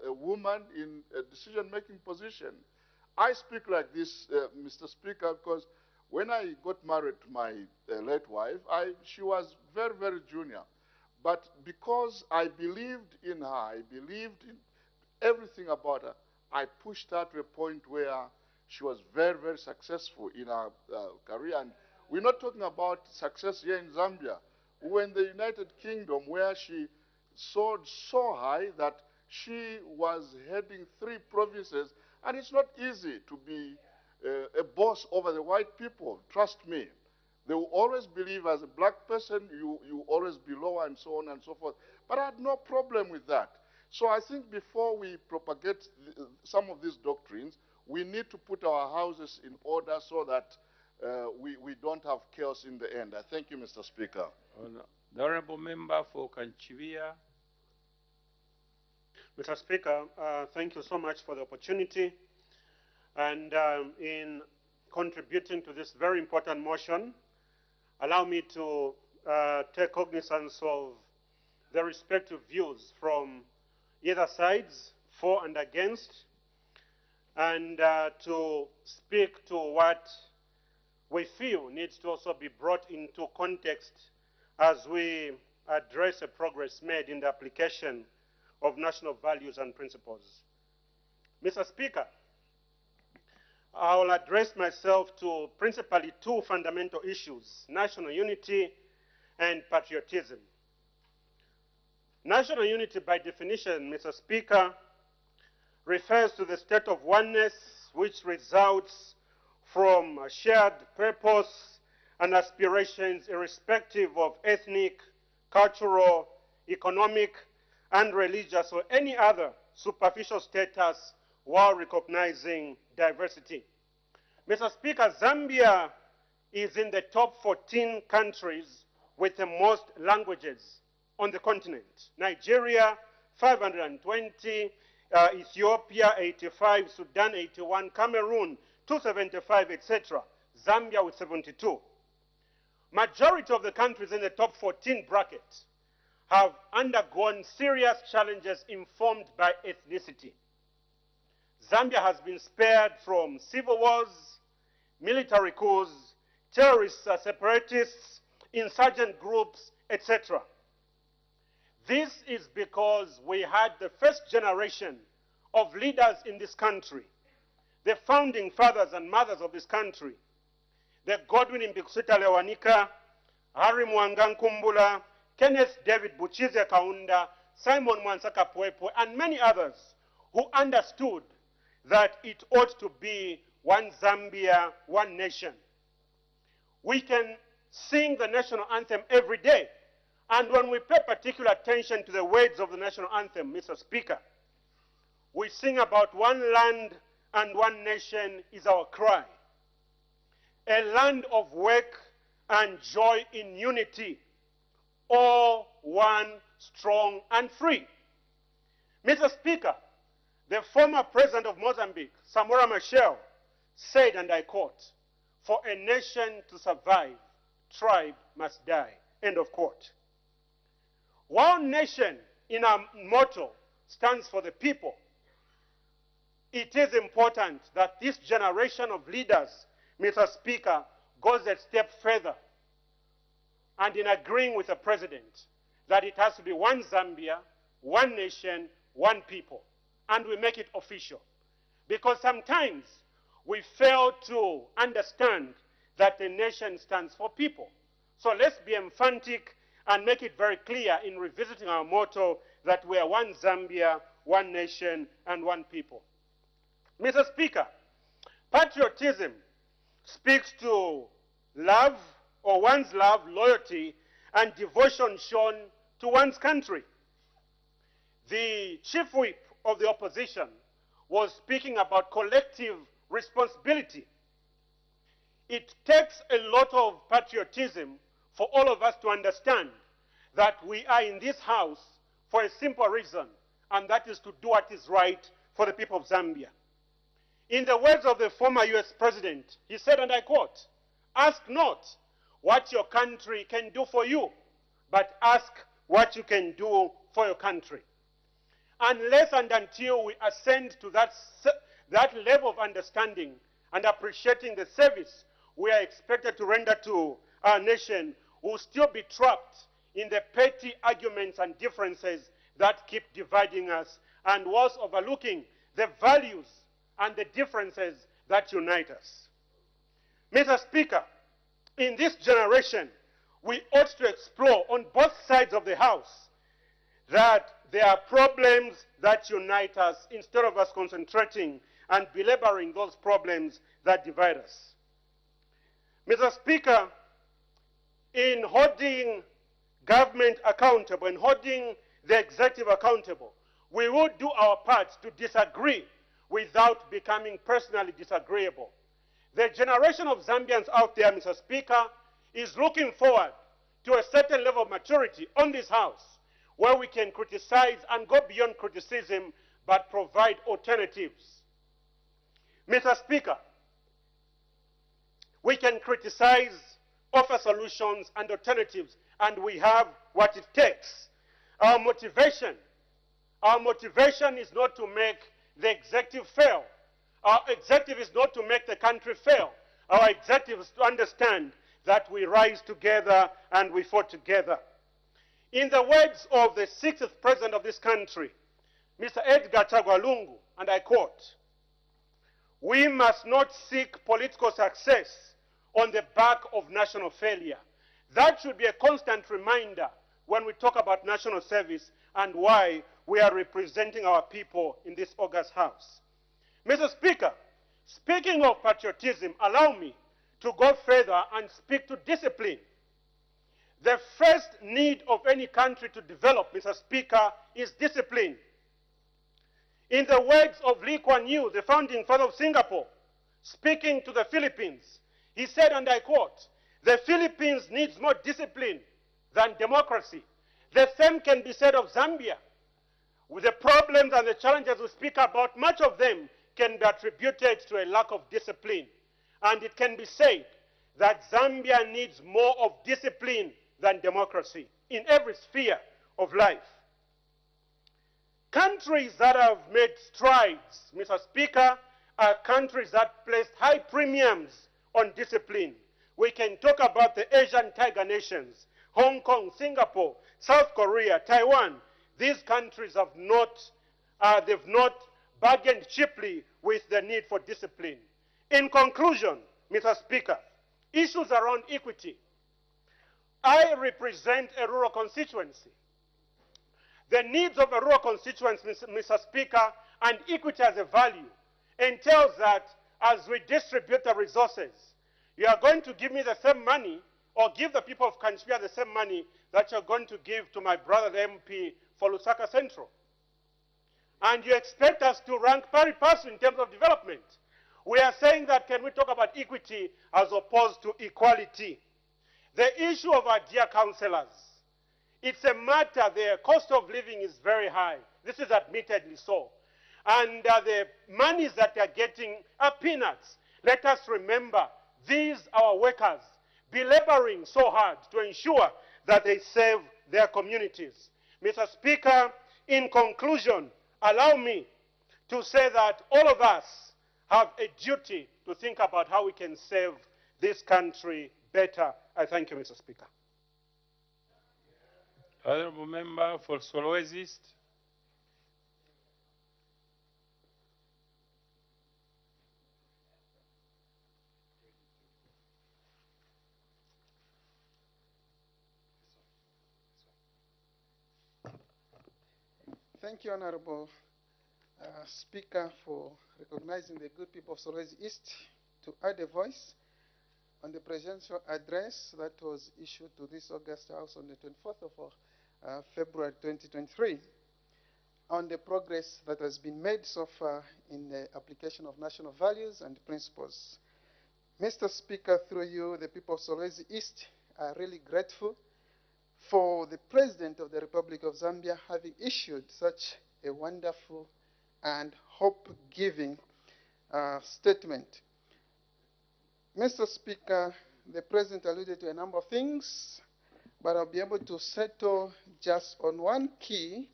L: a woman in a decision-making position. I speak like this, Mr. Speaker, because when I got married to my late wife, she was very, very junior. But because I believed in her, I believed in everything about her, I pushed her to a point where she was very, very successful in her career. And we're not talking about success here in Zambia. We were in the United Kingdom, where she soared so high that she was heading 3 provinces. And it's not easy to be a boss over the white people, trust me. They will always believe as a black person, you always be lower, and so on and so forth. But I had no problem with that. So I think before we propagate some of these doctrines, we need to put our houses in order so that we don't have chaos in the end. I thank you, Mr. Speaker.
C: The Honorable Member for Kanchivia.
M: Mr. Speaker, thank you so much for the opportunity. And in contributing to this very important motion, allow me to take cognizance of the respective views from either sides, for and against, and to speak to what we feel needs to also be brought into context as we address a progress made in the application of national values and principles. Mr. Speaker, I will address myself to principally 2 fundamental issues: national unity and patriotism. National unity, by definition, Mr. Speaker, refers to the state of oneness which results from a shared purpose and aspirations irrespective of ethnic, cultural, economic, and religious or any other superficial status, while recognizing diversity. Mr. Speaker, Zambia is in the top 14 countries with the most languages on the continent. Nigeria, 520, Ethiopia, 85, Sudan, 81, Cameroon, 275, etc. Zambia with 72. Majority of the countries in the top 14 bracket have undergone serious challenges informed by ethnicity. Zambia has been spared from civil wars, military coups, terrorists, separatists, insurgent groups, etc. This is because we had the first generation of leaders in this country, the founding fathers and mothers of this country, the Godwin Mbikusuita Lewanika, Harry Mwanga Nkumbula, Kenneth David Buchize Kaunda, Simon Mwansaka Pwepo, and many others who understood that it ought to be one Zambia, one nation. We can sing the national anthem every day, and when we pay particular attention to the words of the national anthem, Mr. Speaker, we sing about one land and one nation is our cry. a land of work and joy in unity, all one, strong and free. Mr. Speaker, the former president of Mozambique, Samora Machel, said, and I quote, "For a nation to survive, tribe must die," end of quote. While nation in our motto stands for the people, it is important that this generation of leaders, Mr. Speaker, goes a step further and in agreeing with the president that it has to be one Zambia, one nation, one people, and we make it official. Because sometimes we fail to understand that the nation stands for people. So let's be emphatic and make it very clear in revisiting our motto that we are one Zambia, one nation, and one people. Mr. Speaker, patriotism speaks to love, or one's love, loyalty, and devotion shown to one's country. The chief whip of the opposition was speaking about collective responsibility. It takes a lot of patriotism for all of us to understand that we are in this house for a simple reason, and that is to do what is right for the people of Zambia. In the words of the former US president, he said, and I quote, "Ask not what your country can do for you, but ask what you can do for your country." Unless and until we ascend to that level of understanding and appreciating the service we are expected to render to our nation, we'll still be trapped in the petty arguments and differences that keep dividing us, and whilst overlooking the values and the differences that unite us. Mr. Speaker, in this generation, we ought to explore on both sides of the House that there are problems that unite us instead of us concentrating and belaboring those problems that divide us. Mr. Speaker, in holding government accountable, in holding the executive accountable, we will do our part to disagree without becoming personally disagreeable. The generation of Zambians out there, Mr. Speaker, is looking forward to a certain level of maturity on this House where we can criticize and go beyond criticism but provide alternatives. Mr. Speaker, we can criticize, offer solutions and alternatives, and we have what it takes. Our motivation is not to make the executive fail. Our executive is not to make the country fail. Our executive is to understand that we rise together and we fought together. In the words of the 60th president of this country, Mr. Edgar Chagwa Lungu, and I quote, "We must not seek political success on the back of national failure." That should be a constant reminder when we talk about national service and why we are representing our people in this august House. Mr. Speaker, speaking of patriotism, allow me to go further and speak to discipline. The first need of any country to develop, Mr. Speaker, is discipline. In the words of Lee Kuan Yew, the founding father of Singapore, speaking to the Philippines, he said, and I quote, "The Philippines needs more discipline than democracy." The same can be said of Zambia. With the problems and the challenges we speak about, much of them can be attributed to a lack of discipline. And it can be said that Zambia needs more of discipline than democracy in every sphere of life. Countries that have made strides, Mr. Speaker, are countries that placed high premiums on discipline. We can talk about the Asian tiger nations, Hong Kong, Singapore, South Korea, Taiwan. These countries have they've not bargained cheaply with the need for discipline. In conclusion, Mr. Speaker, issues around equity. I represent a rural constituency. The needs of a rural constituency, Mr. Speaker, and equity as a value entails that as we distribute the resources, you are going to give me the same money or give the people of Kanchia the same money that you're going to give to my brother, the MP, for Lusaka Central. And you expect us to rank pari passu in terms of development. We are saying that can we talk about equity as opposed to equality? The issue of our dear councillors, it's a matter, the cost of living is very high. This is admittedly so. And the monies that they are getting are peanuts. Let us remember, these our workers belaboring so hard to ensure that they serve their communities. Mr. Speaker, in conclusion, allow me to say that all of us have a duty to think about how we can serve this country better. I thank you, Mr. Speaker.
C: Honorable Member for Solwezi East.
N: Thank you, Honorable Speaker, for recognizing the good people of Solwezi East to add a voice on the presidential address that was issued to this August House on the 24th of February 2023 on the progress that has been made so far in the application of national values and principles. Mr. Speaker, through you, the people of Solwezi East are really grateful for the President of the Republic of Zambia having issued such a wonderful and hope-giving statement. Mr. Speaker, the President alluded to a number of things, but I'll be able to settle just on one key,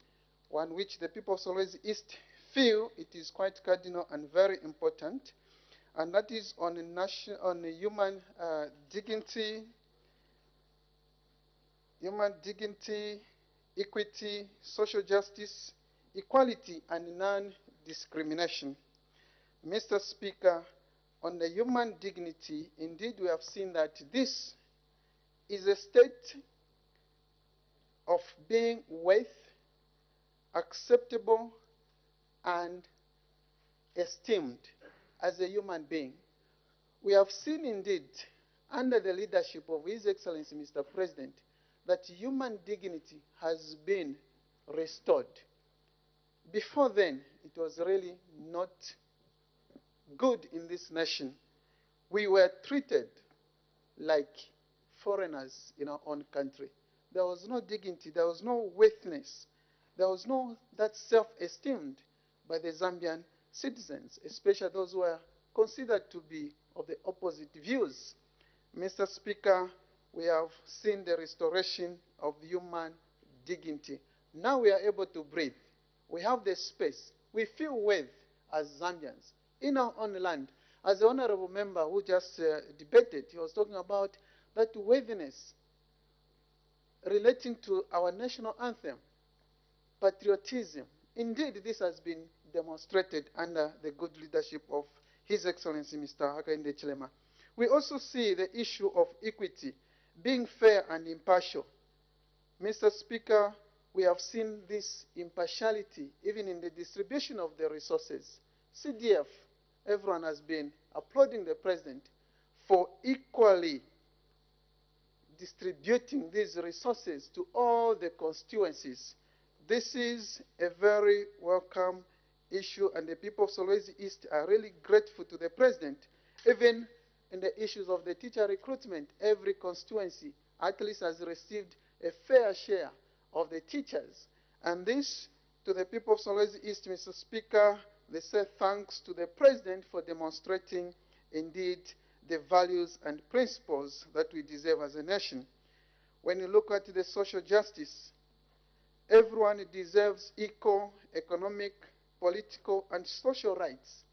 N: one which the people of Solwezi East feel it is quite cardinal and very important, and that is on human dignity, equity, social justice, equality, and non-discrimination. Mr. Speaker, on the human dignity, indeed we have seen that this is a state of being worth, acceptable, and esteemed as a human being. We have seen indeed, under the leadership of His Excellency Mr. President, that human dignity has been restored. Before then, it was really not good in this nation. We were treated like foreigners in our own country. There was no dignity, there was no worthiness, there was no that self-esteem by the Zambian citizens, especially those who were considered to be of the opposite views. Mr. Speaker, we have seen the restoration of human dignity. Now we are able to breathe. We have the space. We feel worth as Zambians in our own land. As the honorable member who just debated, he was talking about that worthiness relating to our national anthem, patriotism. Indeed, this has been demonstrated under the good leadership of His Excellency Mr. Hakainde Chilema. We also see the issue of equity, being fair and impartial. Mr. Speaker, we have seen this impartiality even in the distribution of the resources. CDF, everyone has been applauding the President for equally distributing these resources to all the constituencies. This is a very welcome issue, and the people of Solwezi East are really grateful to the President. Even in the issues of the teacher recruitment, every constituency at least has received a fair share of the teachers. And this, to the people of Solwezi East, Mr. Speaker, they say thanks to the President for demonstrating indeed the values and principles that we deserve as a nation. When you look at the social justice, everyone deserves equal economic, political, and social rights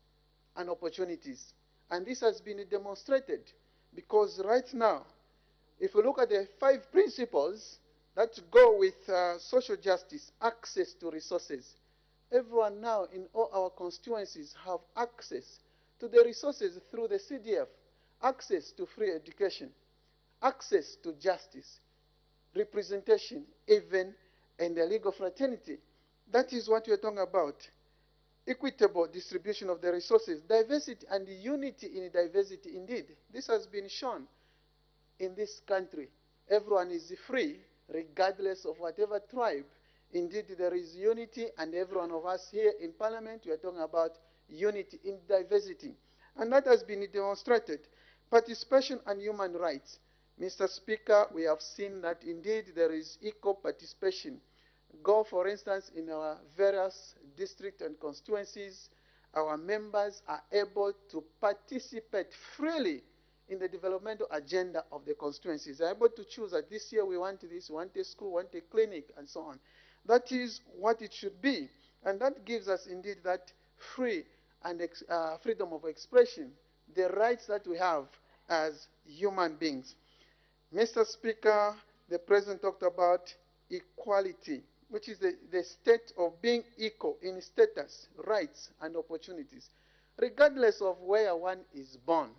N: and opportunities. And this has been demonstrated because right now, if we look at the 5 principles that go with social justice, access to resources, everyone now in all our constituencies have access to the resources through the CDF, access to free education, access to justice, representation, even in the legal fraternity. That is what we are talking about. Equitable distribution of the resources, diversity and unity in diversity. Indeed, this has been shown in this country. Everyone is free, regardless of whatever tribe. Indeed, there is unity, and every one of us here in Parliament, we are talking about unity in diversity. And that has been demonstrated. Participation and human rights. Mr. Speaker, we have seen that indeed there is equal participation. Go, for instance, in our various districts and constituencies, our members are able to participate freely in the developmental agenda of the constituencies. They are able to choose that this year we want this, we want a school, we want a clinic, and so on. That is what it should be. And that gives us indeed that free and freedom of expression, the rights that we have as human beings. Mr. Speaker, the President talked about equality, which is the state of being equal in status, rights, and opportunities, regardless of where one is born.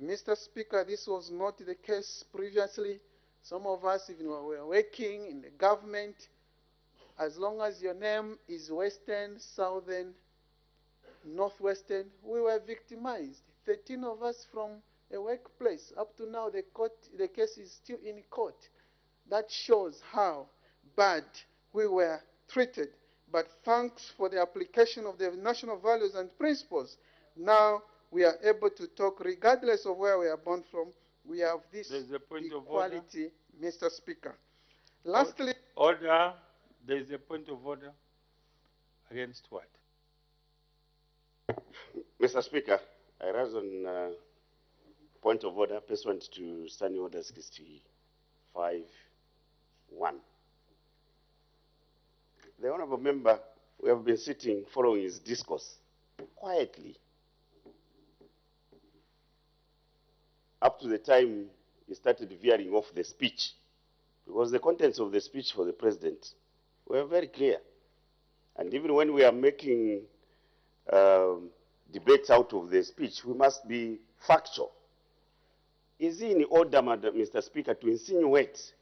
N: Mr. Speaker, this was not the case previously. Some of us, even when we were working in the government, as long as your name is Western, Southern, Northwestern, we were victimized. 13 of us from a workplace. Up to now, the case is still in court. That shows how bad we were treated. But thanks for the application of the national values and principles, now we are able to talk regardless of where we are born from. We have this equality, Mr. Speaker. Lastly,
C: order. There is a point of order. Against what?
F: Mr. Speaker, I rise on point of order pursuant to Standing Order 65(1). The Honourable Member, we have been sitting following his discourse quietly up to the time he started veering off the speech, because the contents of the speech for the President were very clear. And even when we are making debates out of the speech, we must be factual. Is it in order, Mr. Speaker, to insinuate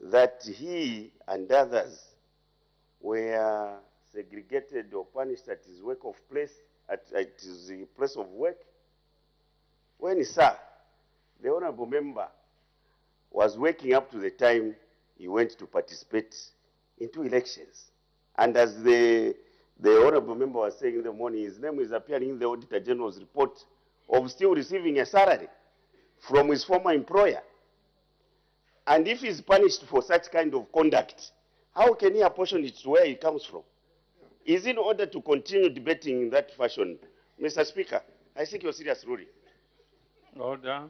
F: that he and others were segregated or punished at his work of place, at his place of work? When, sir, the Honourable Member was waking up to the time he went to participate into elections. And as the Honourable Member was saying in the morning, his name is appearing in the Auditor General's report of still receiving a salary from his former employer. And if he's punished for such kind of conduct, how can he apportion it to where he comes from? Is in order to continue debating in that fashion? Mr. Speaker, I seek your serious ruling.
C: Order.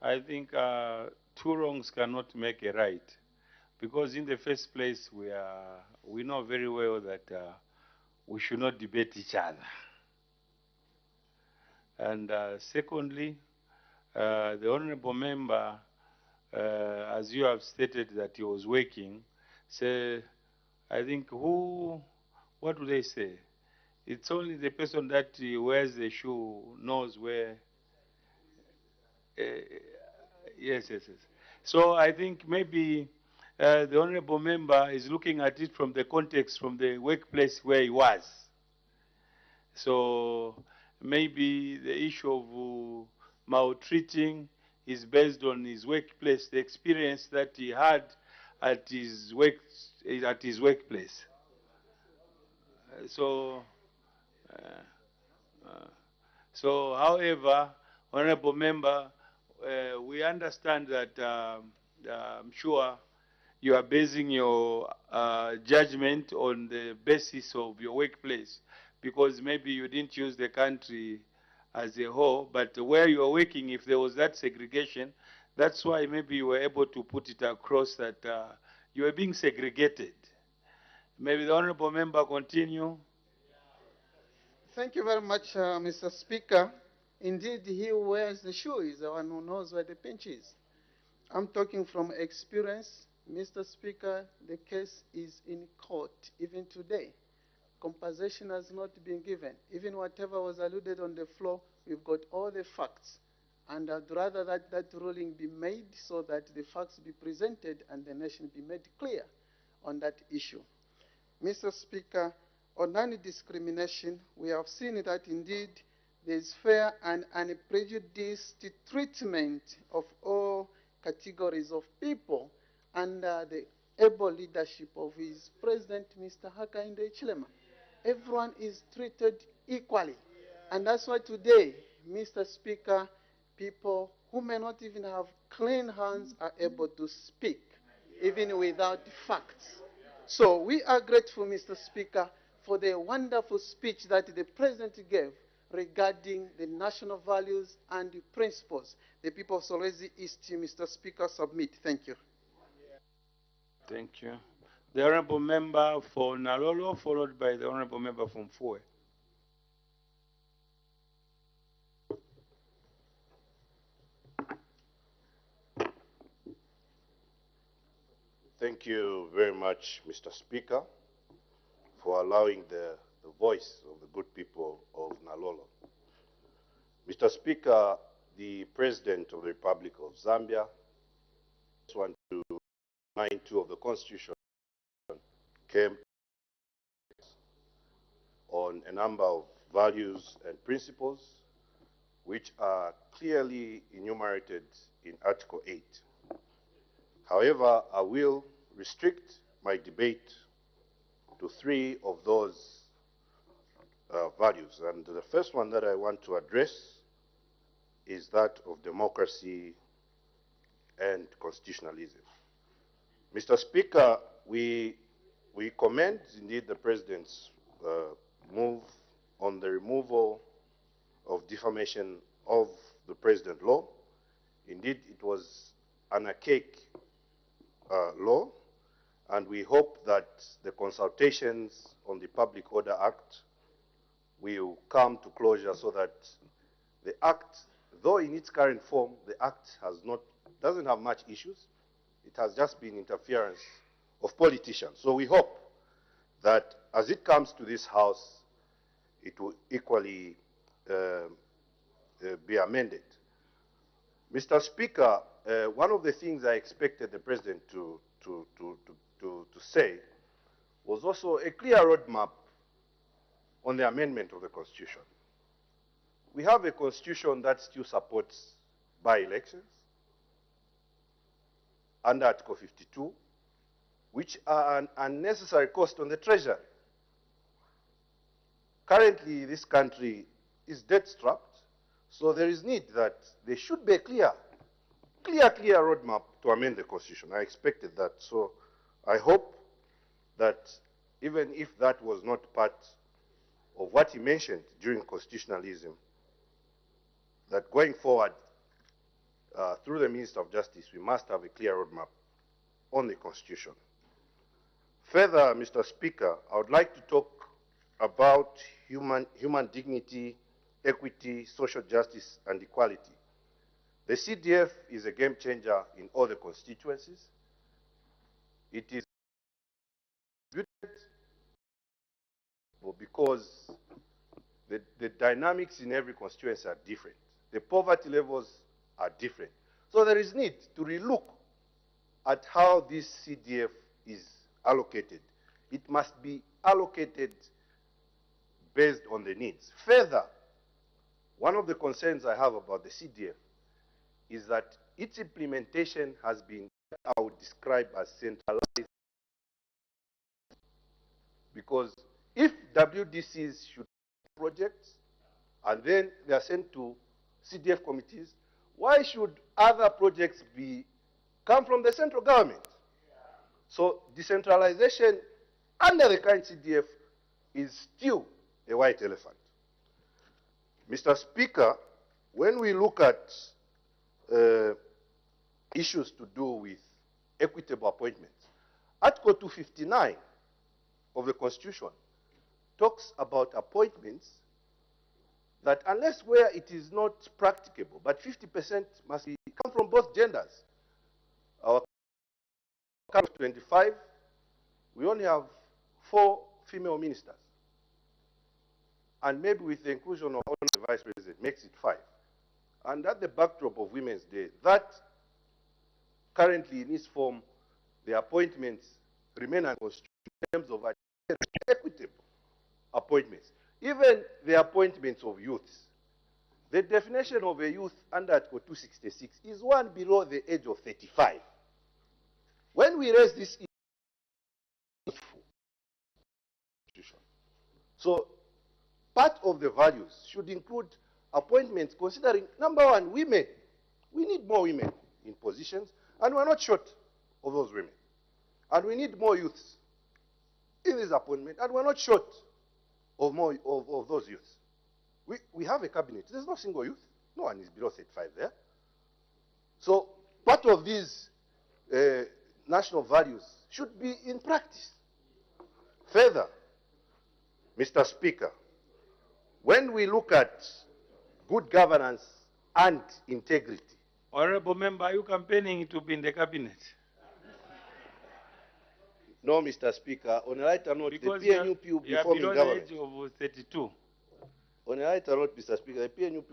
C: I think two wrongs cannot make a right, because in the first place we know very well that we should not debate each other. And secondly, the Honourable Member, as you have stated that he was working, say, I think what do they say? It's only the person that wears the shoe knows where. Yes. So I think maybe the Honourable Member is looking at it from the context, from the workplace where he was. So maybe the issue of maltreating is based on his workplace, the experience that he had at his workplace. However, Honourable Member, we understand that I'm sure you are basing your judgment on the basis of your workplace, because maybe you didn't use the country as a whole, but where you are working, if there was that segregation, that's why maybe you were able to put it across that you were being segregated. Maybe the Honourable Member continue.
N: Thank you very much, Mr. Speaker. Indeed, he who wears the shoe is the one who knows where the pinch is. I'm talking from experience. Mr. Speaker, the case is in court even today. Compensation has not been given. Even whatever was alluded on the floor, we've got all the facts. And I'd rather that ruling be made so that the facts be presented and the nation be made clear on that issue. Mr. Speaker, on non-discrimination, we have seen that indeed there is fair and unprejudiced treatment of all categories of people under the able leadership of his President, Mr. Hakainde Hichilema. Everyone is treated equally. And that's why today, Mr. Speaker, people who may not even have clean hands are able to speak, even without facts. So we are grateful, Mr. Speaker, for the wonderful speech that the President gave regarding the national values and the principles. The people of Solwezi East, Mr. Speaker, submit. Thank you.
C: Thank you. The Honorable Member for Nalolo, followed by the Honorable Member from Fue.
O: Thank you very much, Mr. Speaker, for allowing the voice of the good people of Nalolo. Mr. Speaker, the President of the Republic of Zambia, 1292 of the Constitution, came on a number of values and principles which are clearly enumerated in Article 8. However, I will restrict my debate to 3 of those values. And the first one that I want to address is that of democracy and constitutionalism. Mr. Speaker, we commend indeed the President's move on the removal of defamation of the President law. Indeed, it was an archaic law, and we hope that the consultations on the Public Order Act will come to closure so that the Act, though in its current form, the Act doesn't have much issues. It has just been interference of politicians. So we hope that as it comes to this House, it will equally be amended. Mr. Speaker, one of the things I expected the President to say was also a clear roadmap on the amendment of the Constitution. We have a Constitution that still supports by-elections under Article 52, which are an unnecessary cost on the Treasury. Currently, this country is debt-strapped, so there is need that there should be a clear roadmap to amend the Constitution. I expected that, so I hope that even if that was not part of what he mentioned during constitutionalism, that going forward, through the Minister of Justice, we must have a clear roadmap on the Constitution. Further, Mr. Speaker, I would like to talk about human dignity, equity, social justice, and equality. The CDF is a game changer in all the constituencies. It is because the dynamics in every constituency are different. The poverty levels are different. So there is need to relook at how this CDF is allocated. It must be allocated based on the needs. Further, one of the concerns I have about the CDF is that its implementation has been what I would describe as centralized. Because if WDCs should projects and then they are sent to CDF committees, why should other projects come from the central government? So decentralization under the current CDF is still a white elephant. Mr. Speaker, when we look at issues to do with equitable appointments, Article 259 of the Constitution talks about appointments that unless where it is not practicable, but 50% must come from both genders. Our country 25, we only have 4 female ministers. And maybe with the inclusion of the Vice President, makes it 5. And at the backdrop of Women's Day, that currently in its form, the appointments remain unconstitutional in terms of equitable appointments. Even the appointments of youths. The definition of a youth under Article 266 is one below the age of 35. When we raise this issue, so part of the values should include appointments considering, number one, women. We need more women in positions, and we're not short of those women. And we need more youths in this appointment, and we're not short of more of those youths. We have a cabinet. There's no single youth. No one is below 35 there. So part of these national values should be in practice. Further, Mr. Speaker, when we look at good governance and integrity.
C: Honorable member, are you campaigning to be in the cabinet?
O: No, Mr. Speaker. On a lighter note,
C: Because
O: the PNUP will be forming
C: below
O: government.
C: the age of 32.
O: On a lighter note, Mr. Speaker, the PNUP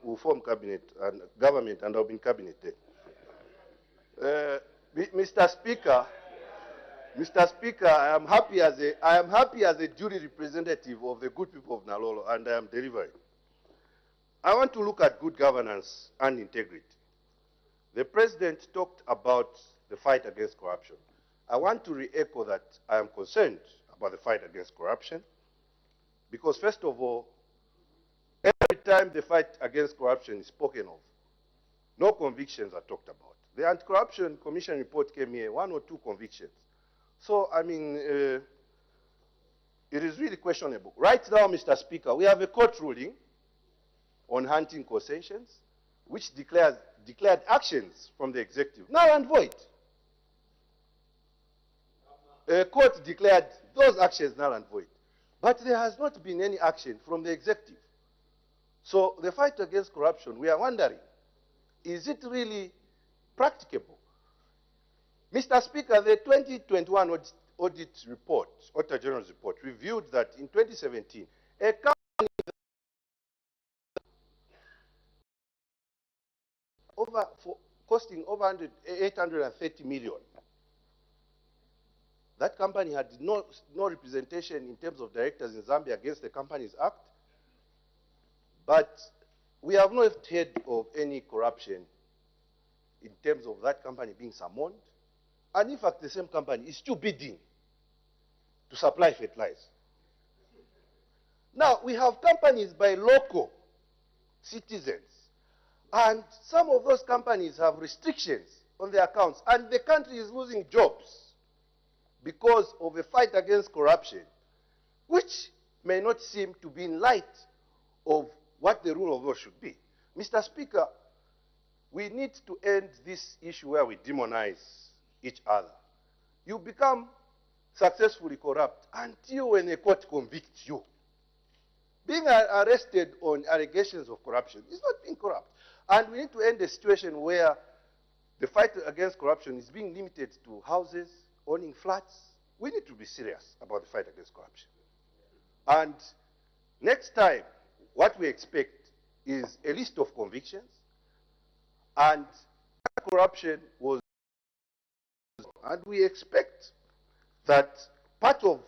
O: will form cabinet and government, and I'll be in cabinet there. Mr. Speaker, I am happy as a duly representative of the good people of Nalolo, and I am delivering. I want to look at good governance and integrity. The President talked about the fight against corruption. I want to re-echo that I am concerned about the fight against corruption because, first of all, every time the fight against corruption is spoken of, no convictions are talked about. The Anti-Corruption Commission report came here, 1 or 2 convictions. So, I mean, it is really questionable. Right now, Mr. Speaker, we have a court ruling on hunting concessions, which declared actions from the executive null and void. A court declared those actions null and void. But there has not been any action from the executive. So the fight against corruption, we are wondering, is it really practicable? Mr. Speaker, the 2021 audit report, Auditor General's report, revealed that in 2017, a company costing over 830 million. That company had no representation in terms of directors in Zambia against the Companies Act. But we have not heard of any corruption in terms of that company being summoned. And in fact, the same company is still bidding to supply fertilizer. Now, we have companies by local citizens. And some of those companies have restrictions on their accounts. And the country is losing jobs because of a fight against corruption, which may not seem to be in light of what the rule of law should be. Mr. Speaker, we need to end this issue where we demonize each other. You become successfully corrupt until when a court convicts you. Being arrested on allegations of corruption is not being corrupt. And we need to end a situation where the fight against corruption is being limited to houses, owning flats. We need to be serious about the fight against corruption. And next time, what we expect is a list of convictions, and corruption was, and we expect that part of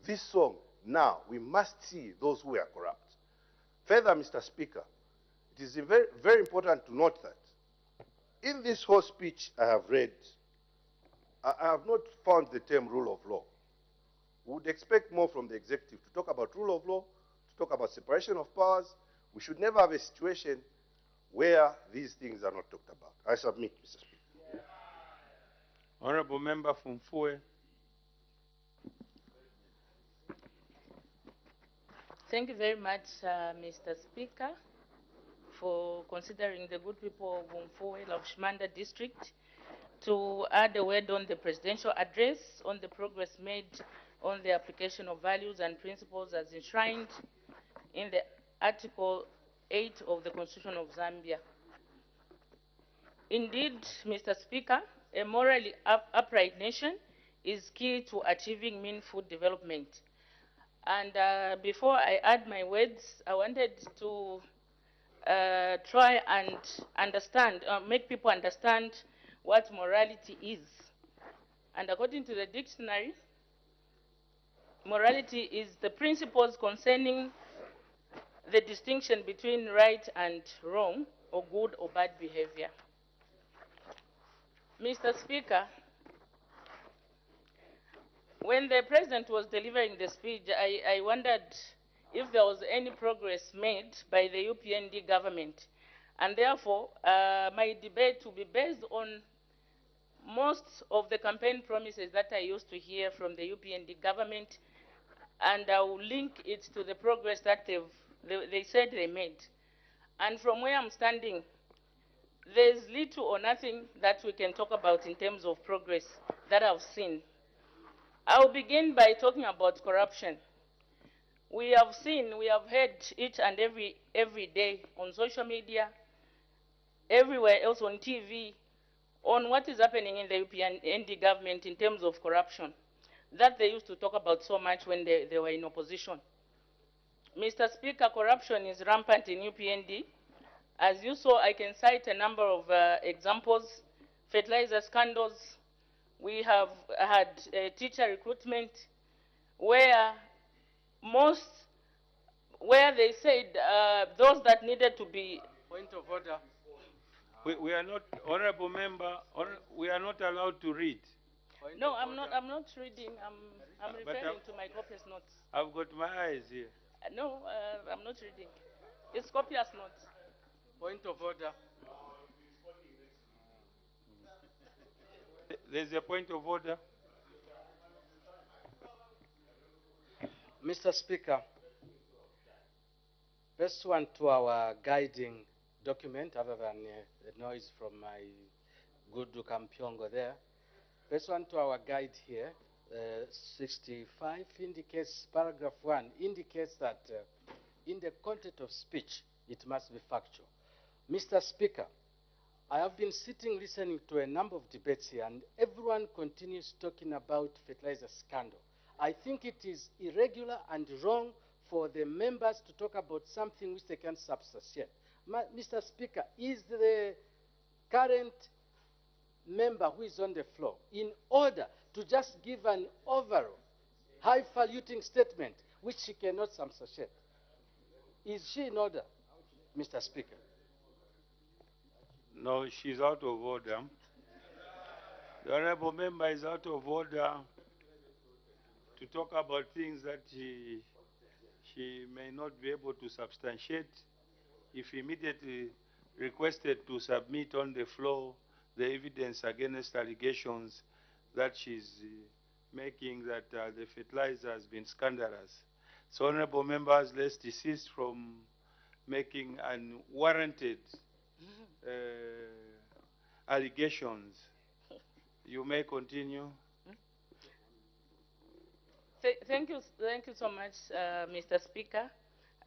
O: this song now, we must see those who are corrupt. Further, Mr. Speaker, it is very, very important to note that in this whole speech I have read, I have not found the term rule of law. We would expect more from the executive to talk about rule of law, to talk about separation of powers. We should never have a situation where these things are not talked about. I submit, Mr. Speaker.
C: Honorable Member from Fue.
P: Thank you very much, Mr. Speaker, for considering the good people of Mfue, Shimanda district, to add a word on the presidential address on the progress made on the application of values and principles as enshrined in the Article 8 of the Constitution of Zambia. Indeed, Mr. Speaker, a morally upright nation is key to achieving meaningful development. And before I add my words, I wanted to try and understand, make people understand what morality is. And according to the dictionary, morality is the principles concerning the distinction between right and wrong, or good or bad behavior. Mr. Speaker, when the President was delivering the speech, I wondered if there was any progress made by the UPND government. And therefore, my debate will be based on most of the campaign promises that I used to hear from the UPND government, and I will link it to the progress that they said they made. And from where I'm standing, there's little or nothing that we can talk about in terms of progress that I've seen. I'll begin by talking about corruption. We have seen, we have heard each and every day on social media, everywhere else on TV, on what is happening in the UPND government in terms of corruption that they used to talk about so much when they were in opposition. Mr. Speaker, corruption is rampant in UPND. As you saw, I can cite a number of examples. Fertilizer scandals. We have had teacher recruitment where they said those that needed to be.
C: Point of order. We are not, honorable member, we are not allowed to read.
P: No, I'm not reading. I'm referring to my copious notes.
C: I've got my eyes here.
P: No, I'm not reading. It's copious notes.
C: Point of order. There's a point of order.
Q: Mr. Speaker, pursuant to our guiding document, other than the noise from my good Kampyongo there, pursuant to our guide here, 65 indicates, paragraph 1 indicates that in the content of speech, it must be factual. Mr. Speaker, I have been sitting listening to a number of debates here, and everyone continues talking about fertilizer scandal. I think it is irregular and wrong for the members to talk about something which they can substantiate. Mr. Speaker, is the current member who is on the floor in order to just give an overall highfalutin statement which she cannot substantiate? Is she in order, Mr. Speaker?
C: No, she's out of order. The honorable member is out of order to talk about things that she may not be able to substantiate. If immediately requested to submit on the floor the evidence against allegations that she's making that the fertilizer has been scandalous. So, honorable members, let's desist from making unwarranted allegations. You may continue.
P: Thank you so much, Mr. Speaker.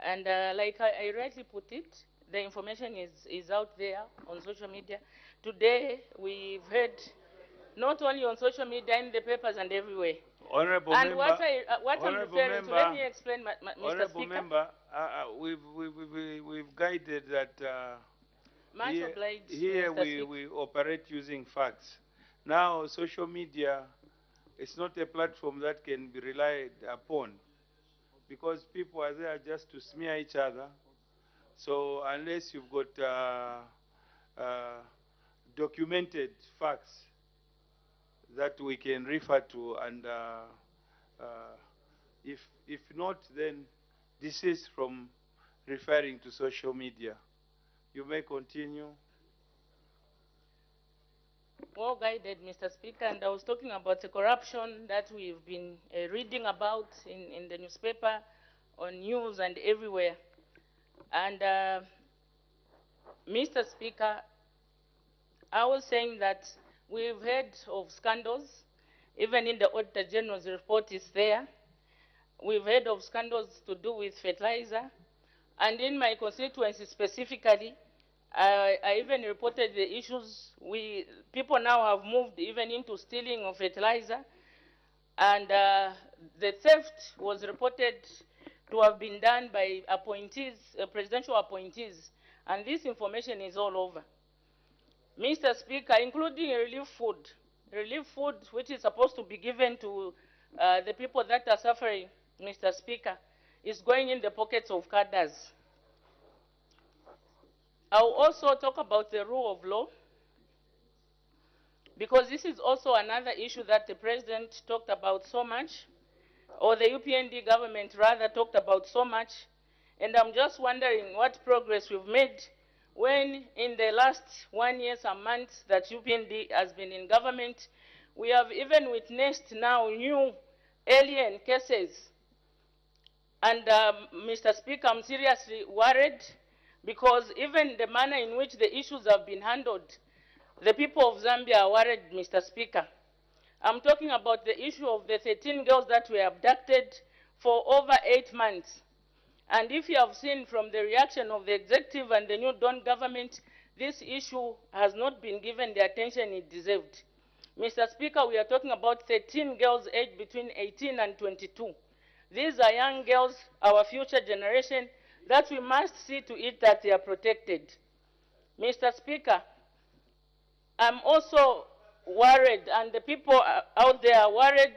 P: And like I rightly put it, the information is out there on social media. Today, we've heard not only on social media, in the papers and everywhere.
C: Honorable
P: and
C: member,
P: what I'm referring to, let me explain, Mr.
C: Honorable
P: Speaker.
C: member, we've guided that
P: Much obliged,
C: here
P: Mr.
C: we operate using facts. Now, social media, it's not a platform that can be relied upon because people are there just to smear each other. So unless you've got documented facts that we can refer to, and if not, then desist from referring to social media. You may continue.
P: Well guided, Mr. Speaker, and I was talking about the corruption that we've been reading about in the newspaper, on news and everywhere. And Mr. Speaker, I was saying that we've heard of scandals, even in the Auditor General's report is there. We've heard of scandals to do with fertilizer. And in my constituency specifically, I even reported the issues. People now have moved even into stealing of fertilizer. And the theft was reported to have been done by appointees, presidential appointees. And this information is all over. Mr. Speaker, including relief food which is supposed to be given to the people that are suffering, Mr. Speaker, is going in the pockets of cadres. I'll also talk about the rule of law, because this is also another issue that the President talked about so much. or the UPND government rather, talked about so much. And I'm just wondering what progress we've made when in the last 1 year, some months that UPND has been in government, we have even witnessed now new alien cases. And Mr. Speaker, I'm seriously worried because even the manner in which the issues have been handled, the people of Zambia are worried, Mr. Speaker. I'm talking about the issue of the 13 girls that were abducted for over 8 months. And if you have seen from the reaction of the executive and the new Dawn government, this issue has not been given the attention it deserved. Mr. Speaker, we are talking about 13 girls aged between 18 and 22. These are young girls, our future generation, that we must see to it that they are protected. Mr. Speaker, I'm also worried, and the people out there are worried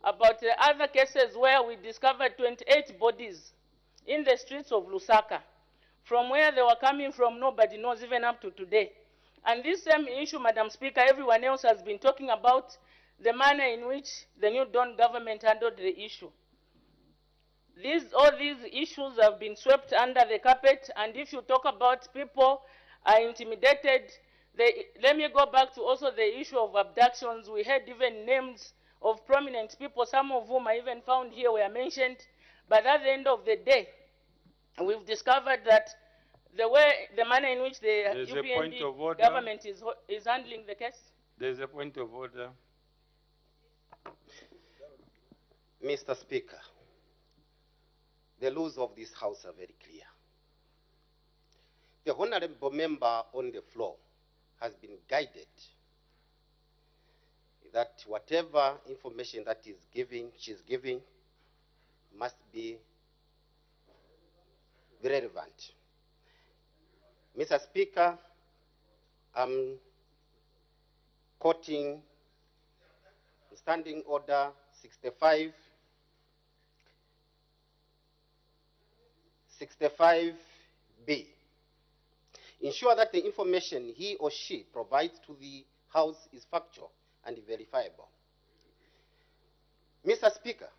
P: about the other cases where we discovered 28 bodies in the streets of Lusaka. From where they were coming from, nobody knows, even up to today. And this same issue, Madam Speaker, everyone else has been talking about the manner in which the new Dawn government handled the issue. All these issues have been swept under the carpet, and if you talk about people are intimidated, let me go back to also the issue of abductions. We had even names of prominent people, some of whom are even found here were mentioned, but at the end of the day, we've discovered that the manner in which the UPND government is handling the case.
C: There's a point of order.
R: Mr. Speaker, the laws of this House are very clear. The honorable member on the floor has been guided that whatever information that she's giving must be relevant. Mr. Speaker, I'm quoting Standing Order 65B. Ensure that the information he or she provides to the House is factual and verifiable. Mr. Speaker,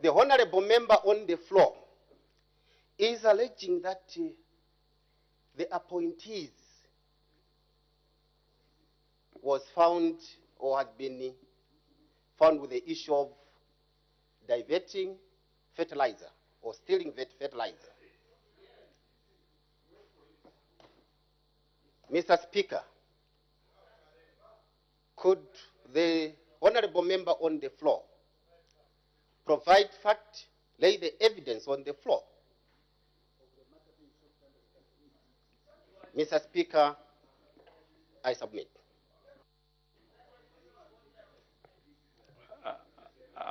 R: the honorable member on the floor is alleging that the appointees was found or had been found with the issue of diverting fertilizer or stealing fertilizer. Mr. Speaker, could the honorable member on the floor provide fact, lay the evidence on the floor? Mr. Speaker, I submit.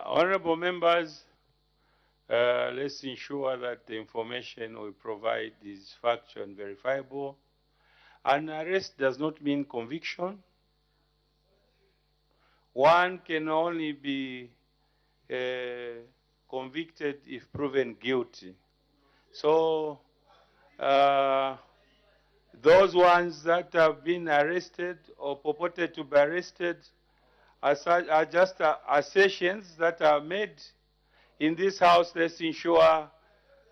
C: Honorable members, let's ensure that the information we provide is factual and verifiable. An arrest does not mean conviction. One can only be convicted if proven guilty. So those ones that have been arrested or purported to be arrested are just assertions that are made in this House. Let's ensure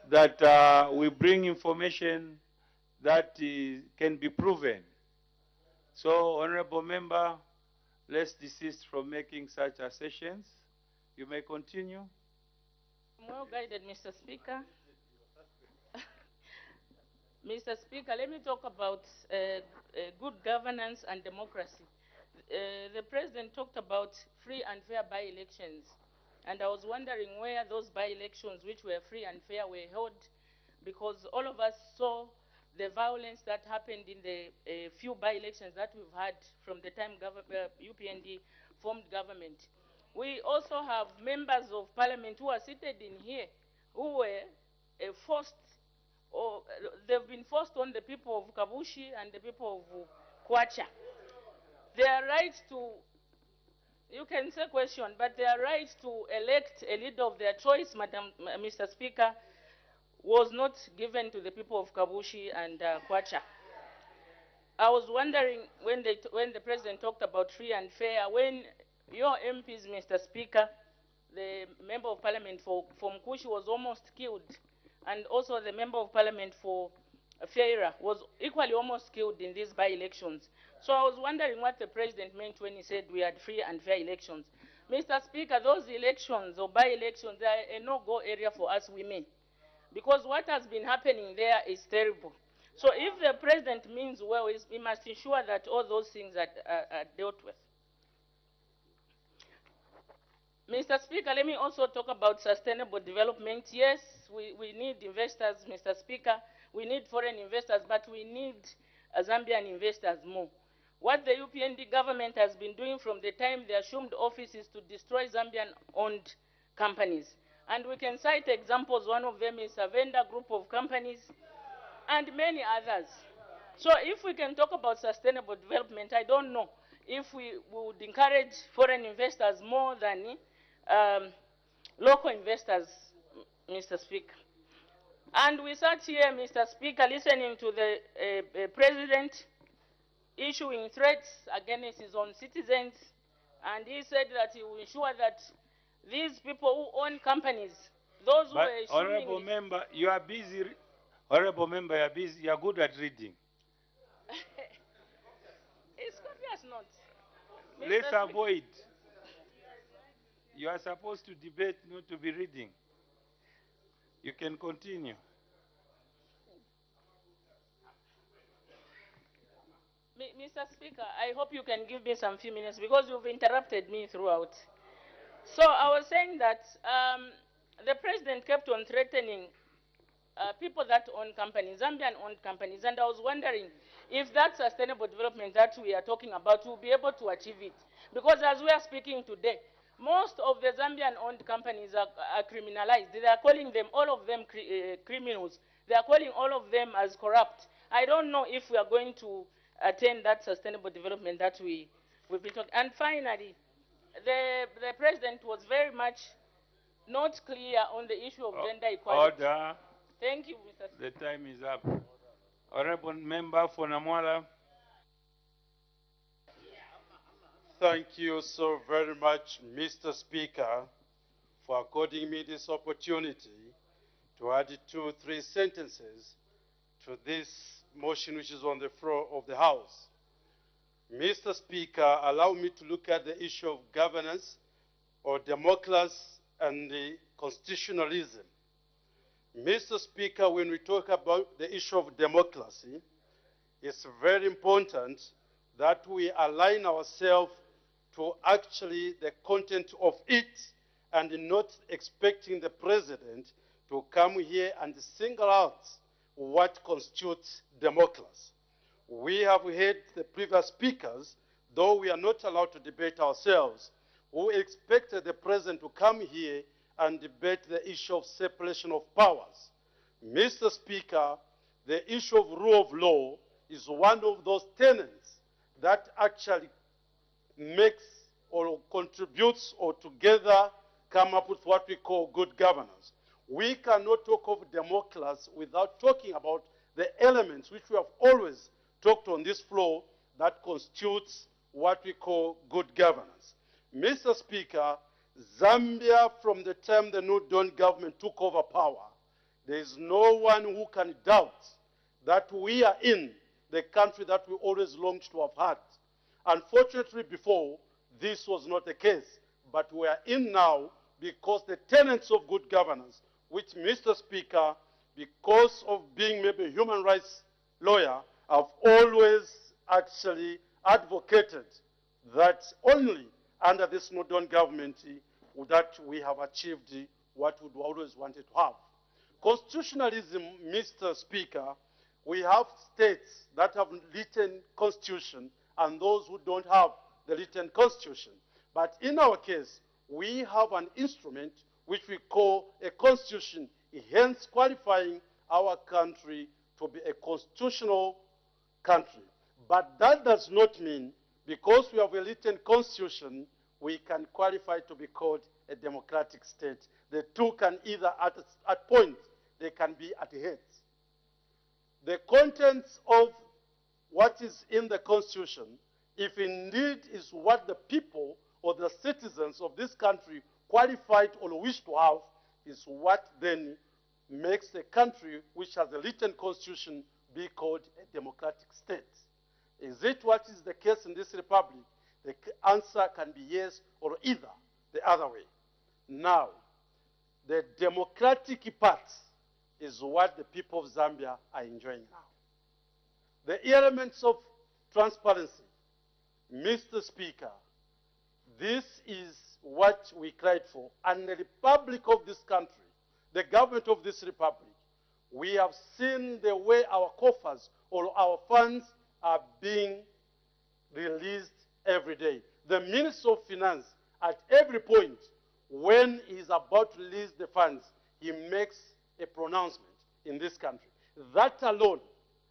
C: that we bring information that can be proven. So, honorable member, let's desist from making such assertions. You may continue.
P: Well guided, Mr. Speaker. Mr. Speaker, let me talk about good governance and democracy. The President talked about free and fair by-elections, and I was wondering where those by-elections which were free and fair were held, because all of us saw the violence that happened in the few by-elections that we've had from the time UPND formed government. We also have members of parliament who are seated in here who were forced, or they've been forced on the people of Kabushi and the people of Kwacha. Their right to, you can say question, but their right to elect a leader of their choice, Mr. Speaker, was not given to the people of Kabushi and Kwacha. I was wondering when the President talked about free and fair, when your MPs, Mr. Speaker, the member of parliament for Mkushi was almost killed, and also the member of parliament for Feira was equally almost killed in these by-elections. So I was wondering what the president meant when he said we had free and fair elections. Mr. Speaker, those elections or by-elections, they are a no-go area for us women, because what has been happening there is terrible. So if the president means well, he must ensure that all those things are dealt with. Mr. Speaker, let me also talk about sustainable development. Yes, we need investors, Mr. Speaker. We need foreign investors, but we need Zambian investors more. What the UPND government has been doing from the time they assumed office is to destroy Zambian-owned companies. And we can cite examples. One of them is a vendor group of companies and many others. So if we can talk about sustainable development, I don't know if we would encourage foreign investors more than local investors, Mr. Speaker. And we sat here, Mr. Speaker, listening to the president issuing threats against his own citizens, and he said that he will ensure that these people who own companies, those who
C: But
P: are
C: honorable member, you are busy. Honorable member, you are busy. You are good at reading.
P: It's obvious not.
C: Let's avoid. You are supposed to debate, not to be reading. You can continue.
P: Mr. Speaker, I hope you can give me some few minutes because you've interrupted me throughout. So I was saying that the president kept on threatening people that own companies, Zambian-owned companies, and I was wondering if that sustainable development that we are talking about will be able to achieve it. Because as we are speaking today, most of the Zambian-owned companies are criminalized. They are calling them, all of them, criminals. They are calling all of them as corrupt. I don't know if we are going to attain that sustainable development that we've been talking. And finally, the president was very much not clear on the issue of gender equality.
C: Order.
P: Thank you, Mr. Speaker.
C: The time is up. Honorable member for Namwala.
S: Thank you so very much, Mr. Speaker, for according me this opportunity to add 2-3 sentences to this motion which is on the floor of the House. Mr. Speaker, allow me to look at the issue of governance or democracy and the constitutionalism. Mr. Speaker, when we talk about the issue of democracy, it's very important that we align ourselves to actually the content of it and not expecting the president to come here and single out what constitutes democracy. We have heard the previous speakers, though we are not allowed to debate ourselves, who expected the president to come here and debate the issue of separation of powers. Mr. Speaker, the issue of rule of law is one of those tenets that actually makes or contributes or together come up with what we call good governance. We cannot talk of democracy without talking about the elements which we have always talked on this floor that constitutes what we call good governance. Mr. Speaker, Zambia, from the time the New Dawn government took over power, there is no one who can doubt that we are in the country that we always longed to have had. Unfortunately, before, this was not the case, but we are in now because the tenets of good governance, which, Mr. Speaker, because of being maybe a human rights lawyer, have always actually advocated that only under this New Dawn government that we have achieved what we always wanted to have. Constitutionalism, Mr. Speaker, we have states that have written constitution and those who don't have the written constitution. But in our case, we have an instrument which we call a constitution, hence qualifying our country to be a constitutional country. But that does not mean, because we have a written constitution, we can qualify to be called a democratic state. The two can either, at points, they can be at heads. The contents of what is in the constitution, if indeed is what the people or the citizens of this country qualified or wish to have is what then makes a country which has a written constitution be called a democratic state. Is it what is the case in this republic? The answer can be yes or either the other way. Now, the democratic part is what the people of Zambia are enjoying now. The elements of transparency, Mr. Speaker, this is what we cried for. And the republic of this country, the government of this republic, we have seen the way our coffers or our funds are being released every day. The Minister of Finance, at every point, when he's about to release the funds, he makes a pronouncement in this country. That alone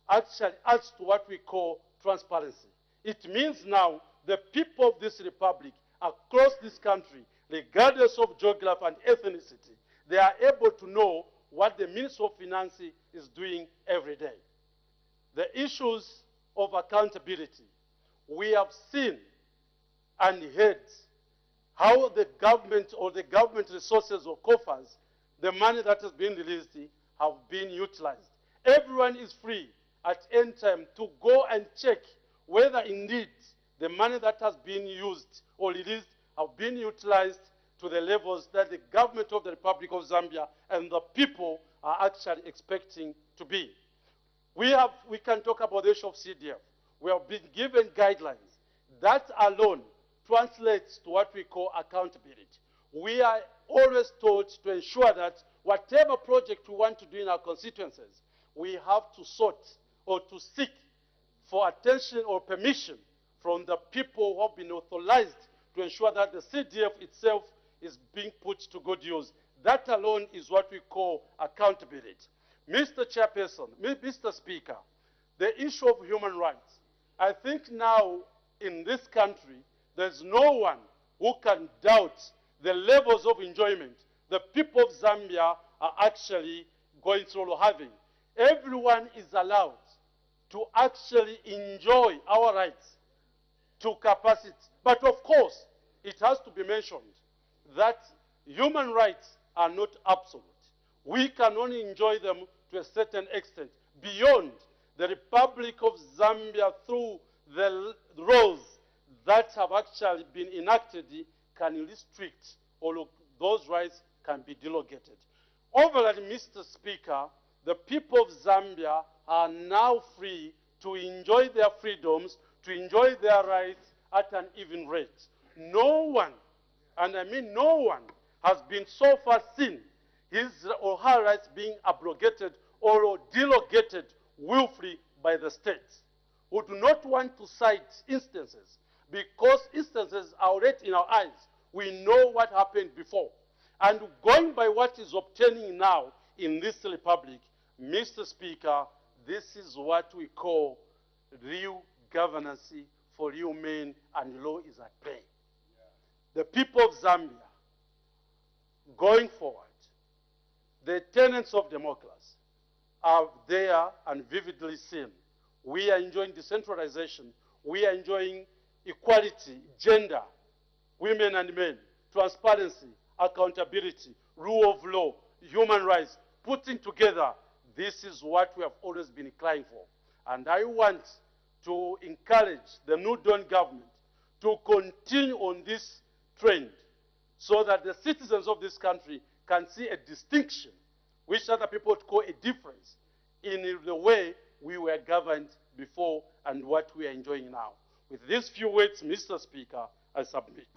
S: actually adds to what we call transparency. It means now the people of this republic across this country, regardless of geography and ethnicity, they are able to know what the Minister of Finance is doing every day. The issues of accountability. We have seen and heard how the government or the government resources or coffers, the money that has been released, have been utilized. Everyone is free at any time to go and check whether indeed the money that has been used or released have been utilized to the levels that the government of the Republic of Zambia and the people are actually expecting to be. We can talk about the issue of CDF. We have been given guidelines. That alone translates to what we call accountability. We are always told to ensure that whatever project we want to do in our constituencies, we have to sort or to seek for attention or permission from the people who have been authorized to ensure that the CDF itself is being put to good use. That alone is what we call accountability. Mr. Chairperson, Mr. Speaker, the issue of human rights. I think now in this country, there's no one who can doubt the levels of enjoyment the people of Zambia are actually going through or having. Everyone is allowed to actually enjoy our rights to capacity. But of course, it has to be mentioned that human rights are not absolute. We can only enjoy them to a certain extent, beyond the Republic of Zambia through the laws that have actually been enacted can restrict all of those rights can be delegated. Overall, Mr. Speaker, the people of Zambia are now free to enjoy their freedoms, to enjoy their rights at an even rate. No one, and I mean no one, has been so far seen his or her rights being abrogated or delegated willfully by the state. We do not want to cite instances because instances are already in our eyes. We know what happened before. And going by what is obtaining now in this republic, Mr. Speaker, this is what we call real governance for real men, and law is at play. The people of Zambia, going forward, the tenets of democracy are there and vividly seen. We are enjoying decentralization. We are enjoying equality, gender, women and men, transparency, accountability, rule of law, human rights, putting together. This is what we have always been crying for. And I want to encourage the New Dawn government to continue on this trend so that the citizens of this country can see a distinction, which other people would call a difference, in the way we were governed before and what we are enjoying now. With these few words, Mr. Speaker, I submit.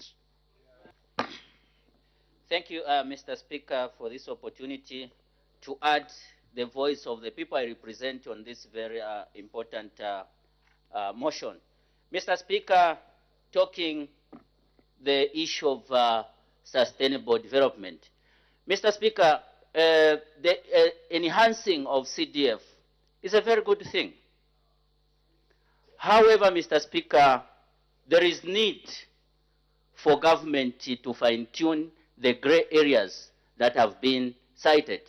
T: Thank you, Mr. Speaker, for this opportunity to add the voice of the people I represent on this very important motion. Mr. Speaker, talking the issue of sustainable development. Mr. Speaker, the enhancing of CDF is a very good thing. However, Mr. Speaker, there is need for government to fine-tune the gray areas that have been cited.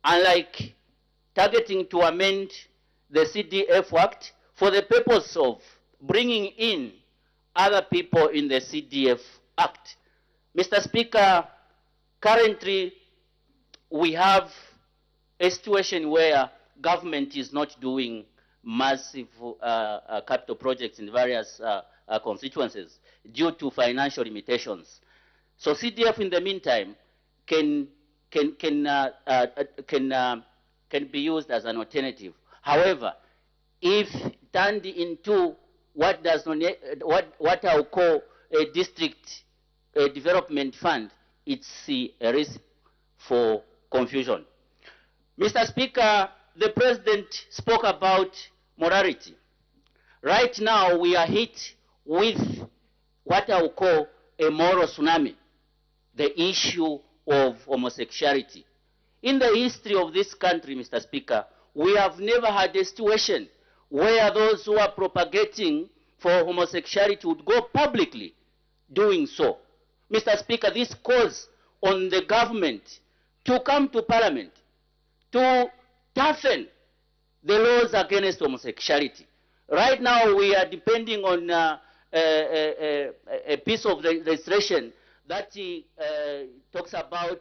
T: Unlike targeting to amend the CDF Act for the purpose of bringing in other people in the CDF Act. Mr. Speaker, Currently, we have a situation where government is not doing massive capital projects in various constituencies due to financial limitations. So CDF, in the meantime, can can uh, uh, can uh, can be used as an alternative. However, if turned into what does not, what I will call a district development fund, it's a risk for confusion. Mr. Speaker, the President spoke about morality. Right now, we are hit with what I will call a moral tsunami, the issue of homosexuality. In the history of this country, Mr. Speaker, we have never had a situation where those who are propagating for homosexuality would go publicly doing so. Mr. Speaker, this calls on the government to come to Parliament to toughen the laws against homosexuality. Right now, we are depending on a piece of legislation that talks about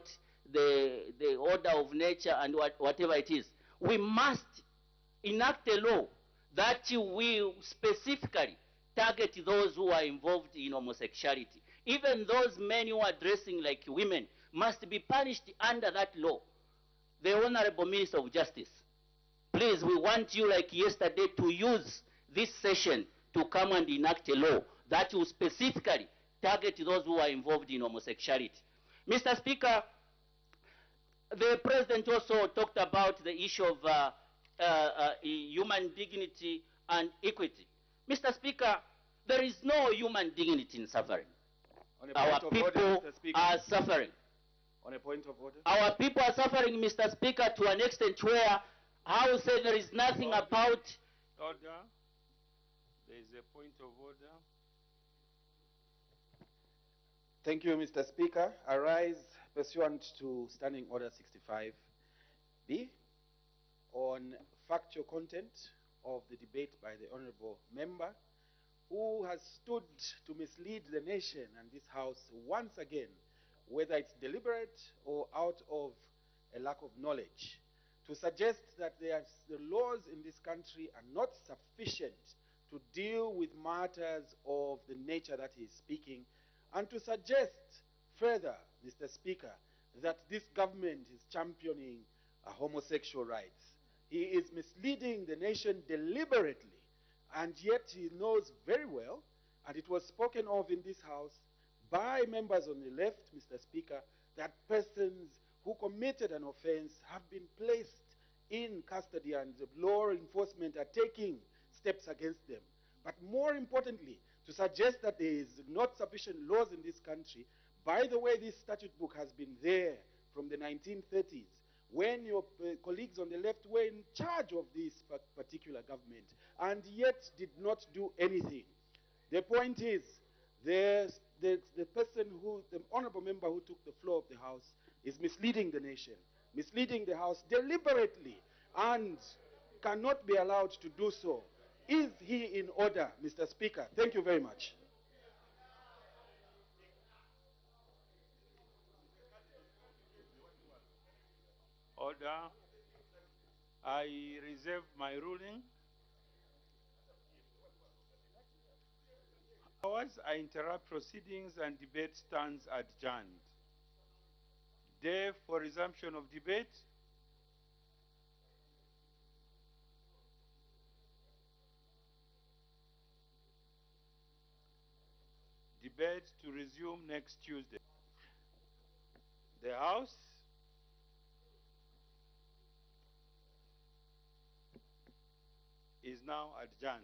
T: the order of nature and whatever it is. We must enact a law that will specifically target those who are involved in homosexuality. Even those men who are dressing like women must be punished under that law. The Honorable Minister of Justice, please, we want you, like yesterday, to use this session to come and enact a law that will specifically target those who are involved in homosexuality. Mr. Speaker, the President also talked about the issue of human dignity and equity. Mr. Speaker, there is no human dignity in suffering. Our people are suffering.
C: On a point of order.
T: Our people are suffering, Mr. Speaker, to an extent where I will say there is nothing about...
C: Order. There is a point of order.
K: Thank you, Mr. Speaker. I rise pursuant to Standing Order 65B on factual content of the debate by the Honorable Member who has stood to mislead the nation and this House once again, whether it's deliberate or out of a lack of knowledge, to suggest that the laws in this country are not sufficient to deal with matters of the nature that he is speaking, and to suggest further, Mr. Speaker, that this government is championing homosexual rights. He is misleading the nation deliberately, and yet he knows very well, and it was spoken of in this House by members on the left, Mr. Speaker, that persons who committed an offense have been placed in custody and the law enforcement are taking steps against them. But more importantly, to suggest that there is not sufficient laws in this country, by the way, this statute book has been there from the 1930s, when your colleagues on the left were in charge of this particular government, and yet did not do anything. The point is, the person who, the honorable member who took the floor of the House, is misleading the nation, misleading the House deliberately, and cannot be allowed to do so. Is he in order, Mr. Speaker? Thank you very much.
C: Order. I reserve my ruling. Hours, I interrupt proceedings and debate stands adjourned. Day for resumption of debate. Debate to resume next Tuesday. The House is now adjourned.